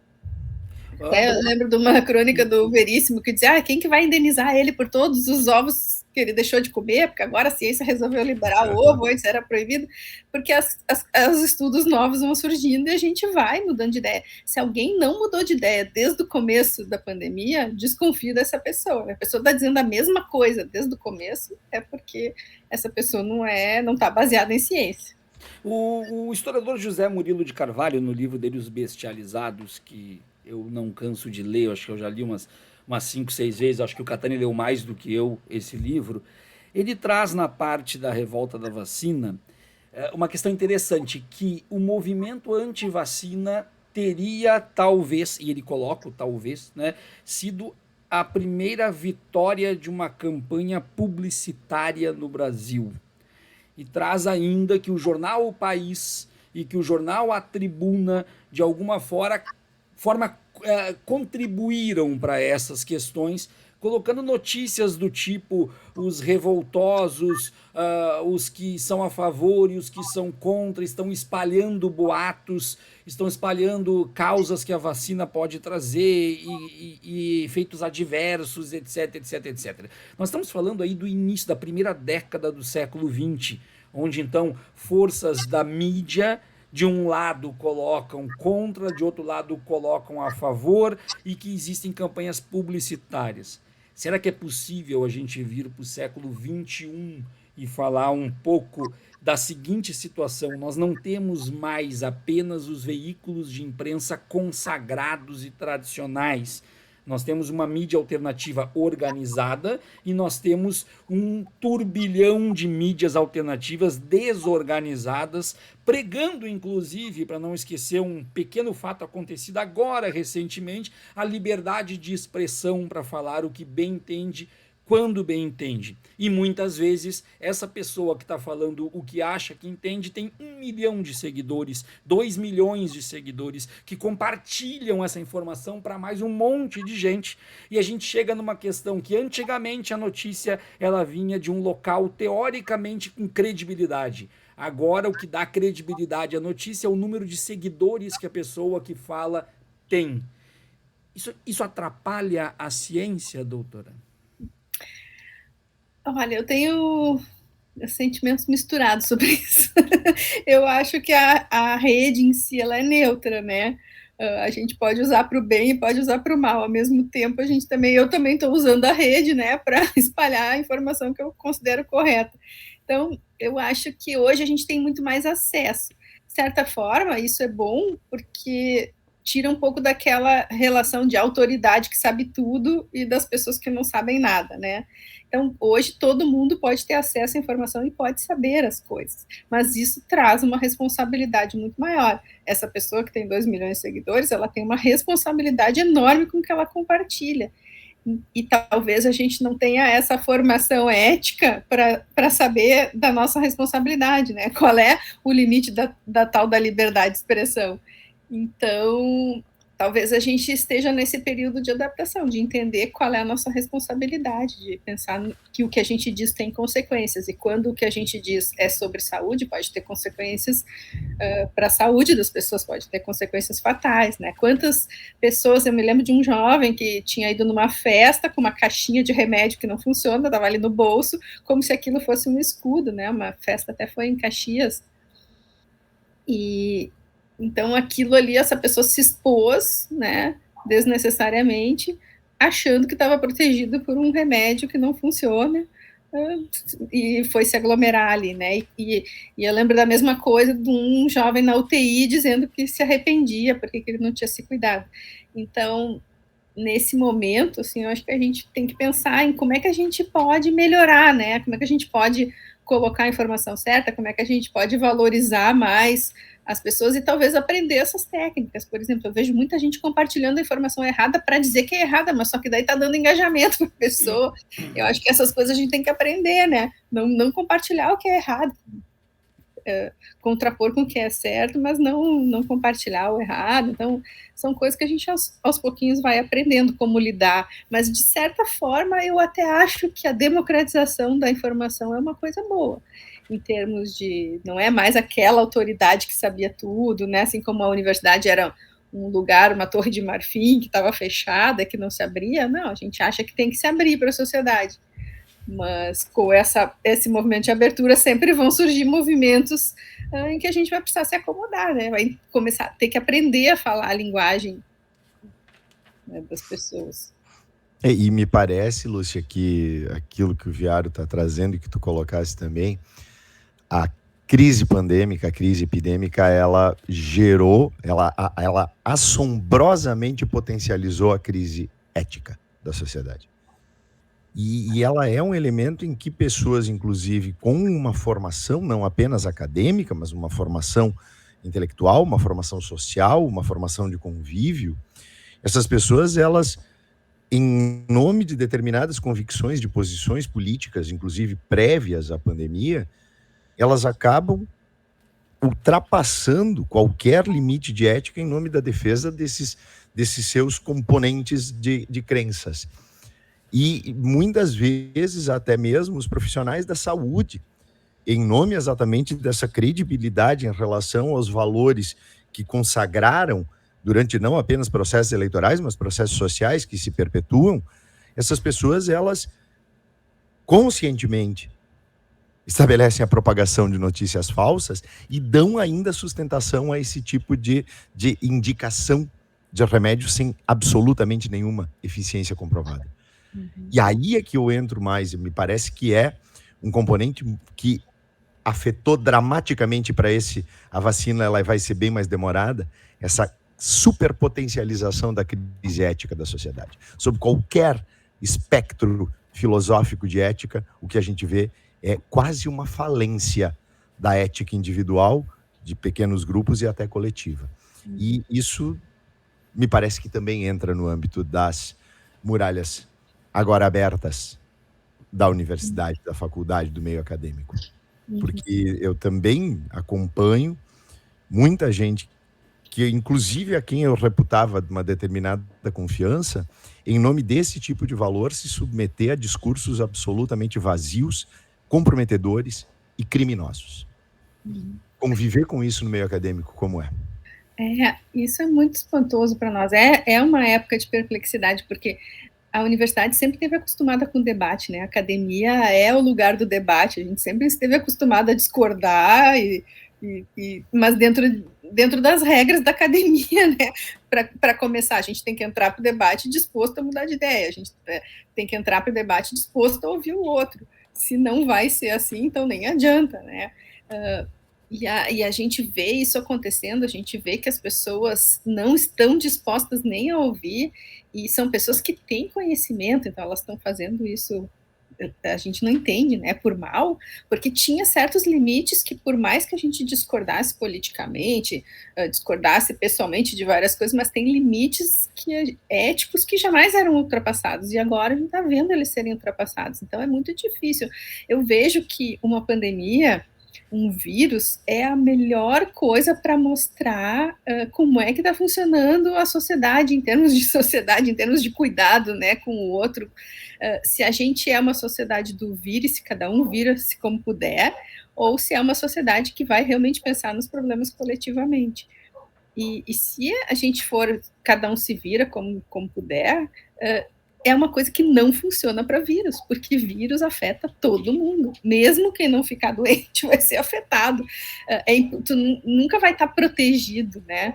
Até eu lembro de uma crônica do Veríssimo que dizia, quem que vai indenizar ele por todos os ovos que ele deixou de comer, porque agora a ciência resolveu liberar o ovo, antes era proibido, porque os estudos novos vão surgindo e a gente vai mudando de ideia. Se alguém não mudou de ideia desde o começo da pandemia, desconfie dessa pessoa. A pessoa está dizendo a mesma coisa desde o começo, é porque essa pessoa não está baseada em ciência. O historiador José Murilo de Carvalho, no livro dele Os Bestializados, que eu não canso de ler, acho que eu já li umas 5, 6 vezes, acho que o Catani leu mais do que eu esse livro, ele traz na parte da revolta da vacina uma questão interessante, que o movimento anti-vacina teria talvez, e ele coloca o talvez, né, sido a primeira vitória de uma campanha publicitária no Brasil. E traz ainda que o jornal O País e que o jornal A Tribuna, de alguma forma contribuíram para essas questões, colocando notícias do tipo os revoltosos, os que são a favor e os que são contra, estão espalhando boatos, estão espalhando causas que a vacina pode trazer e efeitos adversos, etc, etc, etc. Nós estamos falando aí do início da primeira década do século XX, onde então forças da mídia de um lado colocam contra, de outro lado colocam a favor e que existem campanhas publicitárias. Será que é possível a gente vir para o século XXI e falar um pouco da seguinte situação? Nós não temos mais apenas os veículos de imprensa consagrados e tradicionais. Nós temos uma mídia alternativa organizada e nós temos um turbilhão de mídias alternativas desorganizadas, pregando, inclusive, para não esquecer um pequeno fato acontecido agora recentemente, a liberdade de expressão para falar o que bem entende, quando bem entende. E muitas vezes essa pessoa que está falando o que acha que entende tem 1 milhão de seguidores, 2 milhões de seguidores que compartilham essa informação para mais um monte de gente. E a gente chega numa questão que antigamente a notícia ela vinha de um local teoricamente com credibilidade. Agora o que dá credibilidade à notícia é o número de seguidores que a pessoa que fala tem. Isso atrapalha a ciência, doutora? Olha, eu tenho sentimentos misturados sobre isso. Eu acho que a rede em si ela é neutra, né? A gente pode usar para o bem e pode usar para o mal. Ao mesmo tempo, eu também estou usando a rede, né, para espalhar a informação que eu considero correta. Então, eu acho que hoje a gente tem muito mais acesso. De certa forma, isso é bom, porque tira um pouco daquela relação de autoridade que sabe tudo e das pessoas que não sabem nada, né? Então, hoje, todo mundo pode ter acesso à informação e pode saber as coisas, mas isso traz uma responsabilidade muito maior. Essa pessoa que tem 2 milhões de seguidores, ela tem uma responsabilidade enorme com o que ela compartilha. E talvez a gente não tenha essa formação ética para saber da nossa responsabilidade, né? Qual é o limite da tal da liberdade de expressão. Então, talvez a gente esteja nesse período de adaptação, de entender qual é a nossa responsabilidade, de pensar que o que a gente diz tem consequências, e quando o que a gente diz é sobre saúde, pode ter consequências para a saúde das pessoas, pode ter consequências fatais, né? Quantas pessoas, eu me lembro de um jovem que tinha ido numa festa com uma caixinha de remédio que não funciona, estava ali no bolso, como se aquilo fosse um escudo, né? Uma festa até foi em Caxias, e então, aquilo ali, essa pessoa se expôs, né, desnecessariamente, achando que estava protegido por um remédio que não funciona, e foi se aglomerar ali, né, e eu lembro da mesma coisa de um jovem na UTI dizendo que se arrependia porque ele não tinha se cuidado. Então, nesse momento, assim, eu acho que a gente tem que pensar em como é que a gente pode melhorar, né, como é que a gente pode colocar a informação certa, como é que a gente pode valorizar mais as pessoas e talvez aprender essas técnicas. Por exemplo, eu vejo muita gente compartilhando a informação errada para dizer que é errada, mas só que daí está dando engajamento para a pessoa. Eu acho que essas coisas a gente tem que aprender, né? Não compartilhar o que é errado, contrapor com o que é certo, mas não compartilhar o errado. Então, são coisas que a gente aos pouquinhos vai aprendendo como lidar. Mas, de certa forma, eu até acho que a democratização da informação é uma coisa boa, em termos de, não é mais aquela autoridade que sabia tudo, né? Assim como a universidade era um lugar, uma torre de marfim que estava fechada, que não se abria, não, a gente acha que tem que se abrir para a sociedade. Mas com esse movimento de abertura sempre vão surgir movimentos em que a gente vai precisar se acomodar, né? Vai começar a ter que aprender a falar a linguagem, né, das pessoas. E me parece, Lúcia, que aquilo que o Viário está trazendo e que tu colocaste também, a crise pandêmica, a crise epidêmica, ela gerou, ela assombrosamente potencializou a crise ética da sociedade. E ela é um elemento em que pessoas, inclusive, com uma formação, não apenas acadêmica, mas uma formação intelectual, uma formação social, uma formação de convívio, essas pessoas, elas, em nome de determinadas convicções de posições políticas, inclusive prévias à pandemia, elas acabam ultrapassando qualquer limite de ética em nome da defesa desses seus componentes de crenças. E muitas vezes até mesmo os profissionais da saúde, em nome exatamente dessa credibilidade em relação aos valores que consagraram durante não apenas processos eleitorais, mas processos sociais que se perpetuam, essas pessoas, elas conscientemente estabelecem a propagação de notícias falsas e dão ainda sustentação a esse tipo de indicação de remédio sem absolutamente nenhuma eficiência comprovada. E aí é que eu entro mais, me parece que é um componente que afetou dramaticamente para a vacina, ela vai ser bem mais demorada, essa superpotencialização da crise ética da sociedade. Sob qualquer espectro filosófico de ética, o que a gente vê é quase uma falência da ética individual, de pequenos grupos e até coletiva. E isso me parece que também entra no âmbito das muralhas agora abertas da universidade, da faculdade, do meio acadêmico. Porque eu também acompanho muita gente que, inclusive a quem eu reputava de uma determinada confiança, em nome desse tipo de valor, se submeter a discursos absolutamente vazios, comprometedores e criminosos. Conviver com isso no meio acadêmico, como é? Isso é muito espantoso para nós. É uma época de perplexidade, porque a universidade sempre esteve acostumada com o debate, né? A academia é o lugar do debate, a gente sempre esteve acostumada a discordar, mas dentro das regras da academia, né? Para começar, a gente tem que entrar para o debate disposto a mudar de ideia, a gente tem que entrar para o debate disposto a ouvir o outro. Se não vai ser assim, então nem adianta, né? E a gente vê isso acontecendo, a gente vê que as pessoas não estão dispostas nem a ouvir, e são pessoas que têm conhecimento, então elas estão fazendo isso, a gente não entende, né, por mal, porque tinha certos limites que, por mais que a gente discordasse politicamente, discordasse pessoalmente de várias coisas, mas tem limites éticos que jamais eram ultrapassados, e agora a gente está vendo eles serem ultrapassados, então é muito difícil. Eu vejo que uma pandemia, um vírus, é a melhor coisa para mostrar como é que está funcionando a sociedade, em termos de cuidado, né, com o outro. Se a gente é uma sociedade do vírus, se cada um vira-se como puder, ou se é uma sociedade que vai realmente pensar nos problemas coletivamente. E se a gente for, cada um se vira como puder, é uma coisa que não funciona para vírus, porque vírus afeta todo mundo. Mesmo quem não ficar doente vai ser afetado. Tu nunca vai estar protegido, né?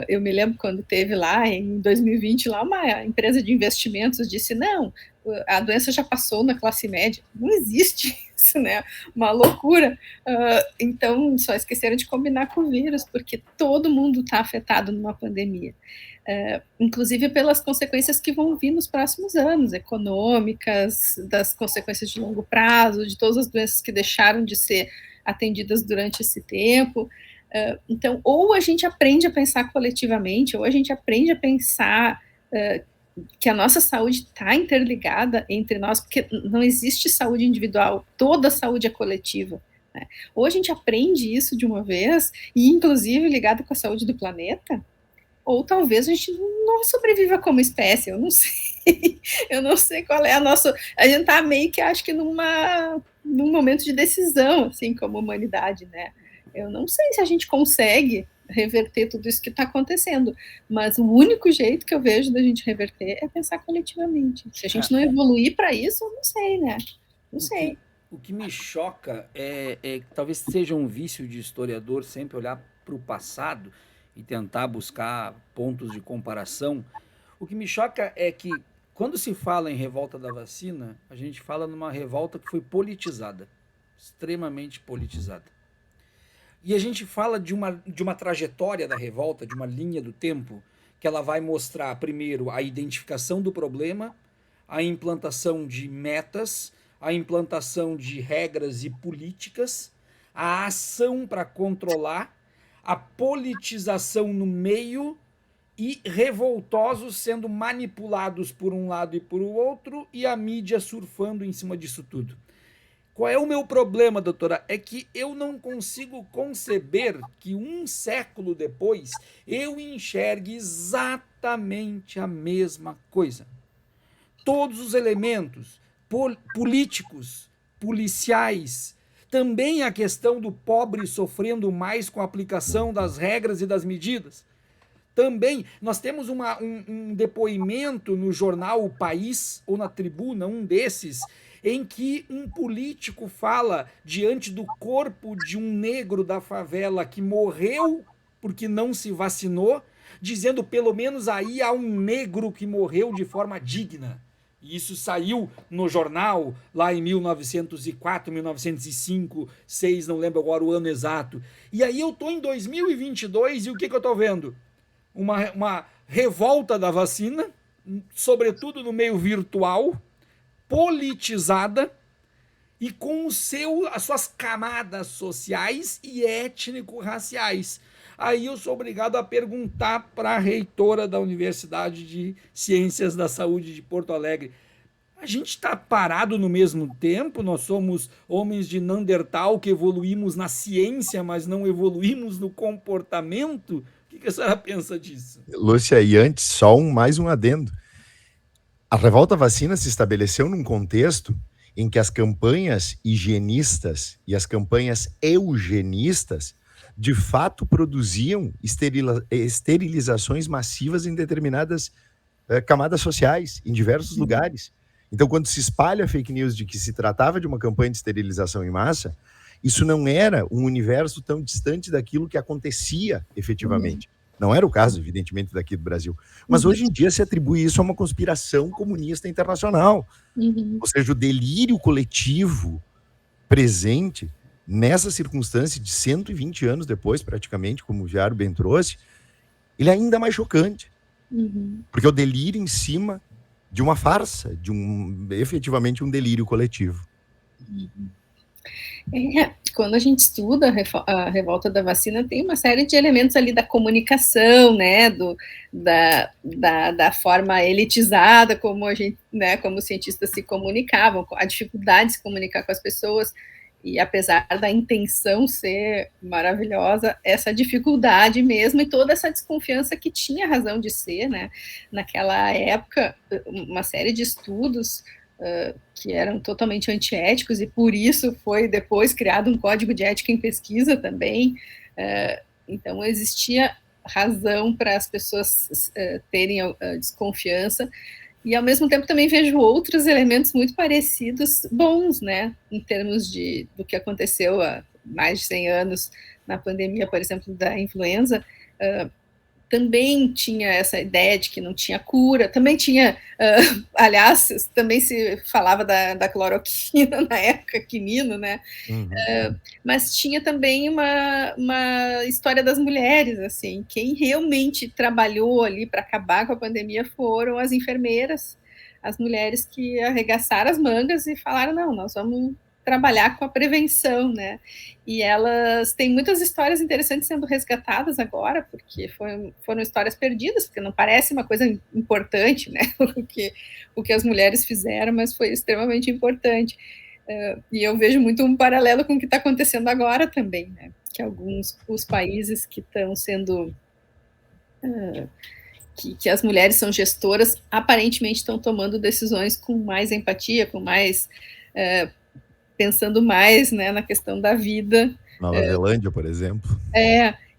Eu me lembro quando teve lá, em 2020, lá uma empresa de investimentos disse, não, a doença já passou na classe média. Não existe isso, né? Uma loucura. Então, só esqueceram de combinar com o vírus, porque todo mundo está afetado numa pandemia. Inclusive pelas consequências que vão vir nos próximos anos, econômicas, das consequências de longo prazo, de todas as doenças que deixaram de ser atendidas durante esse tempo. Então, ou a gente aprende a pensar coletivamente, ou a gente aprende a pensar que a nossa saúde está interligada entre nós, porque não existe saúde individual, toda saúde é coletiva. Né? Ou a gente aprende isso de uma vez, e inclusive ligado com a saúde do planeta, ou talvez a gente não sobreviva como espécie, eu não sei. Eu não sei qual é a nossa... A gente está meio que, acho que, num momento de decisão, assim, como humanidade, né? Eu não sei se a gente consegue reverter tudo isso que está acontecendo, mas o único jeito que eu vejo da gente reverter é pensar coletivamente. Se a gente não evoluir para isso, eu não sei, né? Não sei. O que me choca é que talvez seja um vício de historiador sempre olhar para o passado e tentar buscar pontos de comparação. O que me choca é que, quando se fala em revolta da vacina, a gente fala numa revolta que foi politizada, extremamente politizada. E a gente fala de uma trajetória da revolta, de uma linha do tempo, que ela vai mostrar, primeiro, a identificação do problema, a implantação de metas, a implantação de regras e políticas, a ação para controlar, a politização no meio e revoltosos sendo manipulados por um lado e por outro e a mídia surfando em cima disso tudo. Qual é o meu problema, doutora? É que eu não consigo conceber que um século depois eu enxergue exatamente a mesma coisa. Todos os elementos políticos, policiais, também a questão do pobre sofrendo mais com a aplicação das regras e das medidas. Também, nós temos um depoimento no jornal O País, ou na Tribuna, um desses, em que um político fala diante do corpo de um negro da favela que morreu porque não se vacinou, dizendo, pelo menos aí há um negro que morreu de forma digna. E isso saiu no jornal lá em 1904, 1905, 6, não lembro agora o ano exato. E aí eu estou em 2022 e o que eu estou vendo? uma revolta da vacina, sobretudo no meio virtual, politizada e com as suas camadas sociais e étnico-raciais. Aí eu sou obrigado a perguntar para a reitora da Universidade de Ciências da Saúde de Porto Alegre: a gente está parado no mesmo tempo? Nós somos homens de Neandertal que evoluímos na ciência, mas não evoluímos no comportamento? O que a senhora pensa disso? Lúcia, e antes, só mais um adendo. A revolta vacina se estebeleceu num contexto em que as campanhas higienistas e as campanhas eugenistas de fato produziam esterilizações massivas em determinadas camadas sociais, em diversos lugares. Então, quando se espalha a fake news de que se tratava de uma campanha de esterilização em massa, isso não era um universo tão distante daquilo que acontecia efetivamente. Não era o caso, evidentemente, daqui do Brasil. Mas hoje em dia se atribui isso a uma conspiração comunista internacional. Ou seja, o delírio coletivo presente nessa circunstância de 120 anos depois, praticamente, como o Viário bem trouxe, ele é ainda mais chocante. Porque é o delírio em cima de uma farsa, de efetivamente um delírio coletivo. Quando a gente estuda a revolta da vacina, tem uma série de elementos ali da comunicação, né, da forma elitizada como a gente, né, como os cientistas se comunicavam, a dificuldade de se comunicar com as pessoas, e apesar da intenção ser maravilhosa, essa dificuldade mesmo e toda essa desconfiança que tinha razão de ser, né, naquela época, uma série de estudos que eram totalmente antiéticos, e por isso foi depois criado um código de ética em pesquisa também. Então, existia razão para as pessoas terem desconfiança, e ao mesmo tempo também vejo outros elementos muito parecidos, bons, né, em termos do que aconteceu há mais de 100 anos na pandemia, por exemplo, da influenza. Também tinha essa ideia de que não tinha cura, também tinha, aliás, também se falava da cloroquina na época, quinino, né? Mas tinha também uma história das mulheres, assim, quem realmente trabalhou ali para acabar com a pandemia foram as enfermeiras, as mulheres que arregaçaram as mangas e falaram, não, nós vamos trabalhar com a prevenção, né? E elas têm muitas histórias interessantes sendo resgatadas agora, porque foram histórias perdidas, porque não parece uma coisa importante, né? O que as mulheres fizeram, mas foi extremamente importante. E eu vejo muito um paralelo com o que está acontecendo agora também, né? Que os países que estão sendo... que as mulheres são gestoras, aparentemente estão tomando decisões com mais empatia, com mais... pensando mais, né, na questão da vida. Nova Zelândia, por exemplo.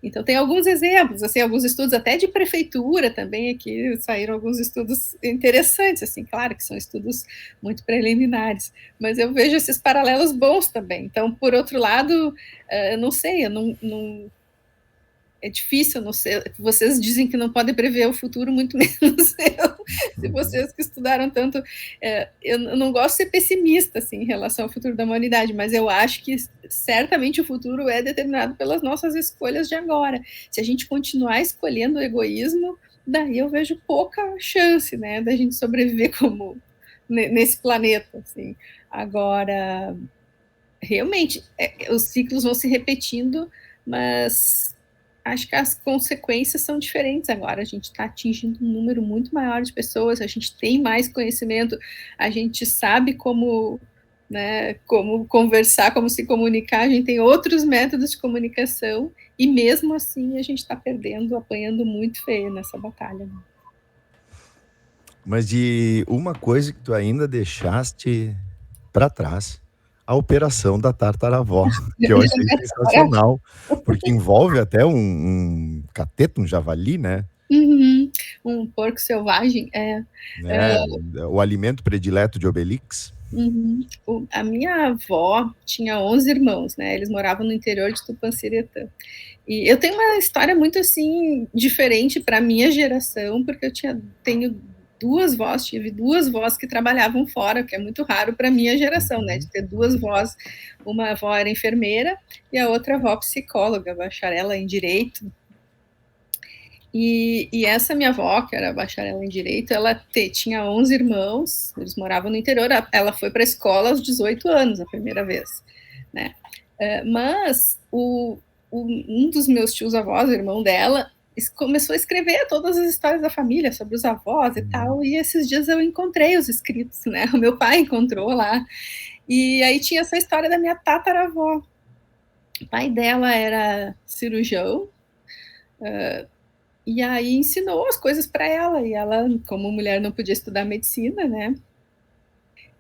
Então tem alguns exemplos, assim, alguns estudos até de prefeitura também, aqui saíram alguns estudos interessantes, assim, claro que são estudos muito preliminares, mas eu vejo esses paralelos bons também. Então, por outro lado, eu não sei, é difícil, não sei, vocês dizem que não podem prever o futuro, muito menos eu, se vocês que estudaram tanto, eu não gosto de ser pessimista, assim, em relação ao futuro da humanidade, mas eu acho que certamente o futuro é determinado pelas nossas escolhas de agora. Se a gente continuar escolhendo o egoísmo, daí eu vejo pouca chance, né, da gente sobreviver como nesse planeta, assim. Agora, realmente, os ciclos vão se repetindo, mas acho que as consequências são diferentes agora. A gente está atingindo um número muito maior de pessoas, a gente tem mais conhecimento, a gente sabe como, né, como conversar, como se comunicar, a gente tem outros métodos de comunicação, e mesmo assim a gente está perdendo, apanhando muito feio nessa batalha. Né? Mas de uma coisa que tu ainda deixaste para trás, a operação da tartaravó, que eu achei sensacional, porque envolve até um cateto, um javali, né? Um porco selvagem, o alimento predileto de Obelix. A minha avó tinha 11 irmãos, né? Eles moravam no interior de Tupanciretã. E eu tenho uma história muito, assim, diferente para a minha geração, porque eu tive duas vós que trabalhavam fora, que é muito raro para a minha geração, né, de ter duas vós. Uma avó era enfermeira e a outra avó psicóloga, bacharela em Direito. E essa minha avó, que era bacharel em Direito, ela tinha 11 irmãos, eles moravam no interior, ela foi para a escola aos 18 anos, a primeira vez, né? Mas um dos meus tios-avós, o irmão dela, começou a escrever todas as histórias da família, sobre os avós e tal, e esses dias eu encontrei os escritos, né? O meu pai encontrou lá, e aí tinha essa história da minha tataravó. O pai dela era cirurgião, e aí ensinou as coisas para ela, e ela, como mulher, não podia estudar medicina, né?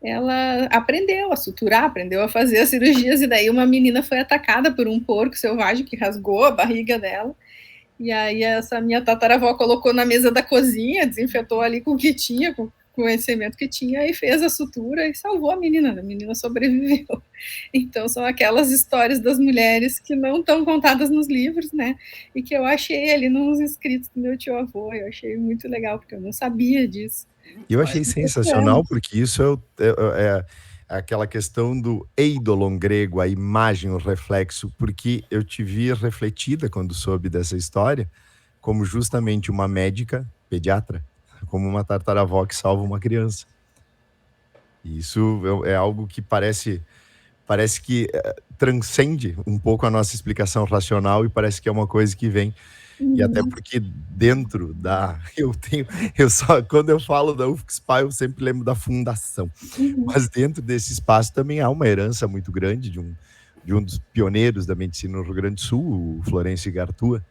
Ela aprendeu a suturar, aprendeu a fazer as cirurgias, e daí uma menina foi atacada por um porco selvagem que rasgou a barriga dela, e aí essa minha tataravó colocou na mesa da cozinha, desinfetou ali com o que tinha, com o conhecimento que tinha, e fez a sutura e salvou a menina sobreviveu. Então são aquelas histórias das mulheres que não estão contadas nos livros, né, e que eu achei ali nos escritos do meu tio-avô, eu achei muito legal, porque eu não sabia disso. E eu achei sensacional, porque isso é aquela questão do eidolon grego, a imagem, o reflexo, porque eu te vi refletida quando soube dessa história, como justamente uma médica pediatra, como uma tataravó que salva uma criança. E isso é algo que parece que transcende um pouco a nossa explicação racional, e parece que é uma coisa que vem. E até porque dentro da... Quando eu falo da UFSPA, eu sempre lembro da fundação. Mas dentro desse espaço também há uma herança muito grande de um dos pioneiros da medicina no Rio Grande do Sul, o Florencio Gartua,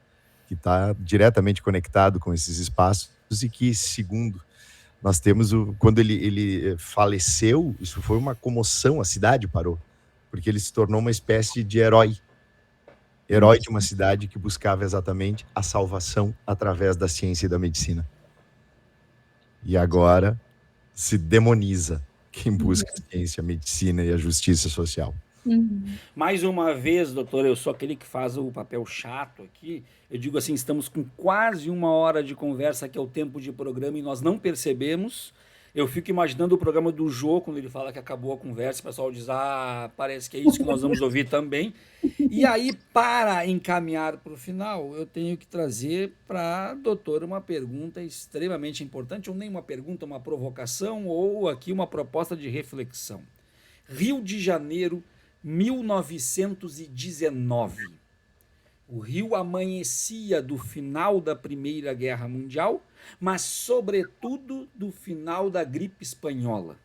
que está diretamente conectado com esses espaços, e que, segundo nós temos, quando ele faleceu, isso foi uma comoção, a cidade parou, porque ele se tornou uma espécie de herói de uma cidade que buscava exatamente a salvação através da ciência e da medicina. E agora se demoniza quem busca a ciência, a medicina e a justiça social. Mais uma vez, doutor, eu sou aquele que faz o papel chato aqui. Eu digo assim, estamos com quase 1 hora de conversa, que é o tempo de programa, e nós não percebemos. Eu fico imaginando o programa do Jô, quando ele fala que acabou a conversa, o pessoal diz, parece que é isso que nós vamos ouvir também. E aí, para encaminhar para o final, eu tenho que trazer para a doutora uma pergunta extremamente importante, ou nem uma pergunta, uma provocação, ou aqui uma proposta de reflexão. Rio de Janeiro, 1919. O Rio amanhecia do final da Primeira Guerra Mundial, mas, sobretudo, do final da gripe espanhola.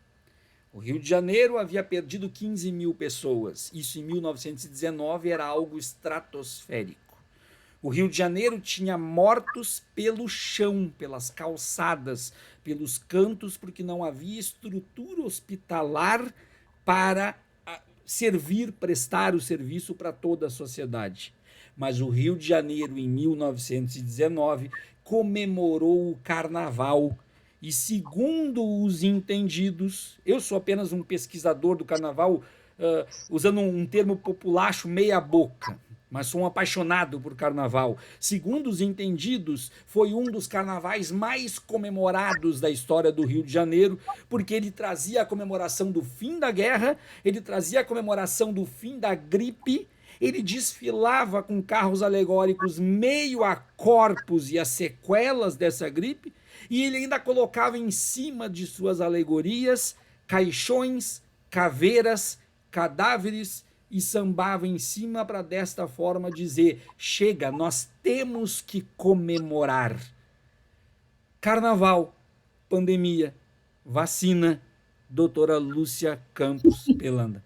O Rio de Janeiro havia perdido 15 mil pessoas. Isso em 1919 era algo estratosférico. O Rio de Janeiro tinha mortos pelo chão, pelas calçadas, pelos cantos, porque não havia estrutura hospitalar para prestar o serviço para toda a sociedade. Mas o Rio de Janeiro, em 1919, comemorou o Carnaval. E segundo os entendidos, eu sou apenas um pesquisador do Carnaval, usando um termo populacho, meia boca, mas sou um apaixonado por Carnaval. Segundo os entendidos, foi um dos carnavais mais comemorados da história do Rio de Janeiro, porque ele trazia a comemoração do fim da guerra, ele trazia a comemoração do fim da gripe, ele desfilava com carros alegóricos meio a corpos e as sequelas dessa gripe, e ele ainda colocava em cima de suas alegorias caixões, caveiras, cadáveres, e sambava em cima para desta forma dizer: chega, nós temos que comemorar. Carnaval, pandemia, vacina, doutora Lúcia Campos Pelanda.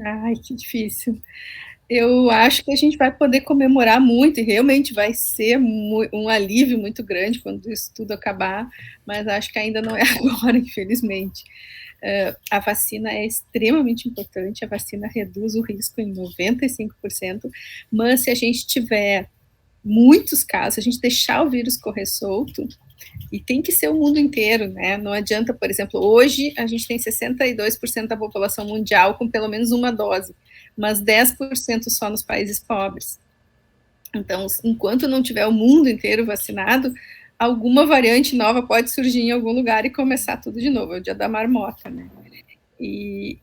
Ai, que difícil. Eu acho que a gente vai poder comemorar muito, e realmente vai ser um alívio muito grande quando isso tudo acabar, mas acho que ainda não é agora, infelizmente. A vacina é extremamente importante, a vacina reduz o risco em 95%, mas se a gente tiver muitos casos, se a gente deixar o vírus correr solto, e tem que ser o mundo inteiro, né? Não adianta, por exemplo, hoje a gente tem 62% da população mundial com pelo menos uma dose, mas 10% só nos países pobres. Então, enquanto não tiver o mundo inteiro vacinado, alguma variante nova pode surgir em algum lugar e começar tudo de novo. É o dia da marmota, né? E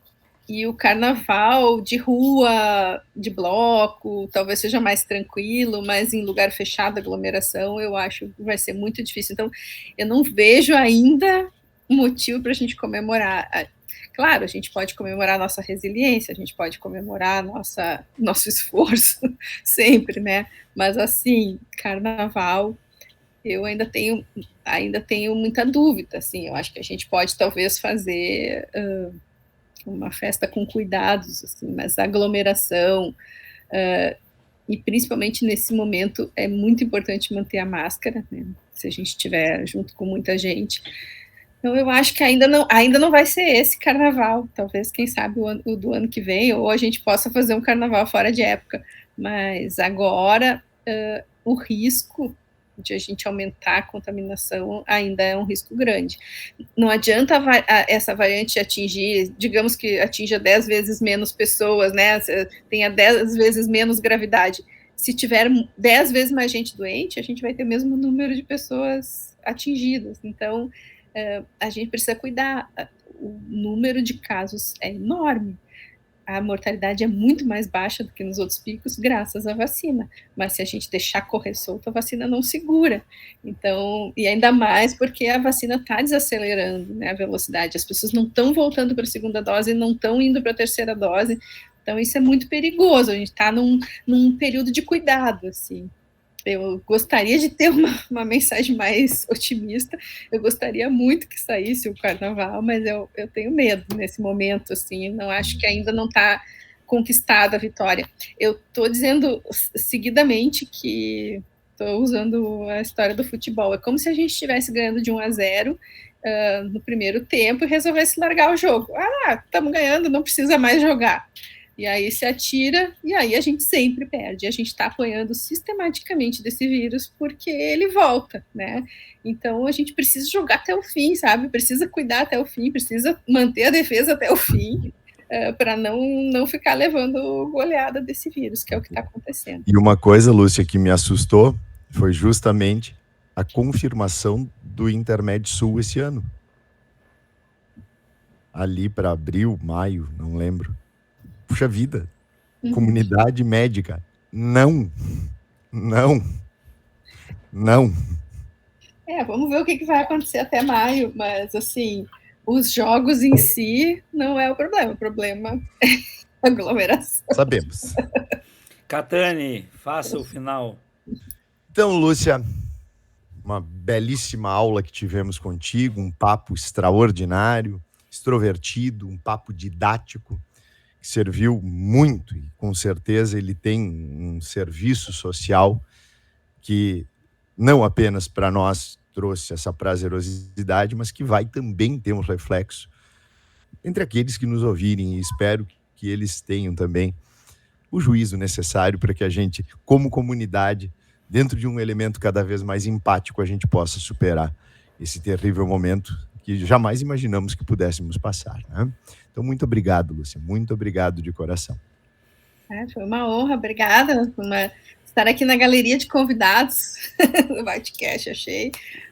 E o carnaval de rua, de bloco, talvez seja mais tranquilo, mas em lugar fechado, aglomeração, eu acho que vai ser muito difícil. Então, eu não vejo ainda motivo para a gente comemorar. Claro, a gente pode comemorar a nossa resiliência, a gente pode comemorar nosso esforço, sempre, né? Mas, assim, carnaval, eu ainda tenho muita dúvida, assim, eu acho que a gente pode, talvez, fazer uma festa com cuidados, assim, mas a aglomeração, e principalmente nesse momento, é muito importante manter a máscara, né? Se a gente estiver junto com muita gente. Então, eu acho que ainda não vai ser esse carnaval. Talvez, quem sabe, o do ano que vem, ou a gente possa fazer um carnaval fora de época. Mas agora, o risco de a gente aumentar a contaminação ainda é um risco grande. Não adianta essa variante atingir, digamos que atinja 10 vezes menos pessoas, né? Tenha 10 vezes menos gravidade. Se tiver 10 vezes mais gente doente, a gente vai ter o mesmo número de pessoas atingidas. Então, a gente precisa cuidar. O número de casos é enorme. A mortalidade é muito mais baixa do que nos outros picos, graças à vacina. Mas se a gente deixar correr solto, a vacina não segura. Então, e ainda mais porque a vacina está desacelerando, né, a velocidade. As pessoas não estão voltando para a segunda dose, não estão indo para a terceira dose. Então, isso é muito perigoso. A gente está num período de cuidado, assim. Eu gostaria de ter uma mensagem mais otimista. Eu gostaria muito que saísse o carnaval, mas eu tenho medo nesse momento, assim. Não acho que ainda não está conquistada a vitória. Eu estou dizendo seguidamente que estou usando a história do futebol. É como se a gente estivesse ganhando de 1-0 no primeiro tempo e resolvesse largar o jogo. Estamos ganhando, não precisa mais jogar. E aí se atira, e aí a gente sempre perde. A gente está apanhando sistematicamente desse vírus porque ele volta, né? Então a gente precisa jogar até o fim, sabe? Precisa cuidar até o fim, precisa manter a defesa até o fim, para não ficar levando goleada desse vírus, que é o que está acontecendo. E uma coisa, Lúcia, que me assustou foi justamente a confirmação do Intermed Sul esse ano. Ali para abril, maio, não lembro. Puxa vida, comunidade médica, não. Vamos ver o que vai acontecer até maio, mas, assim, os jogos em si não é o problema é a aglomeração. Sabemos. Catani, faça o final. Então, Lúcia, uma belíssima aula que tivemos contigo, um papo extraordinário, extrovertido, um papo didático, que serviu muito e com certeza ele tem um serviço social que não apenas para nós trouxe essa prazerosidade, mas que vai também ter um reflexo entre aqueles que nos ouvirem, e espero que eles tenham também o juízo necessário para que a gente, como comunidade, dentro de um elemento cada vez mais empático, a gente possa superar esse terrível momento que jamais imaginamos que pudéssemos passar, né? Então, muito obrigado, Lúcia. Muito obrigado de coração. Foi uma honra, obrigada por estar aqui na galeria de convidados do Batcast, achei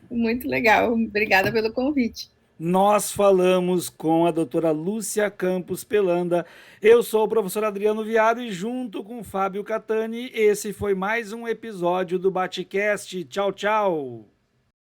muito legal. Obrigada pelo convite. Nós falamos com a doutora Lúcia Campos Pelanda. Eu sou o professor Adriano Viário e junto com o Fábio Catani, esse foi mais um episódio do Batcast. Tchau, tchau!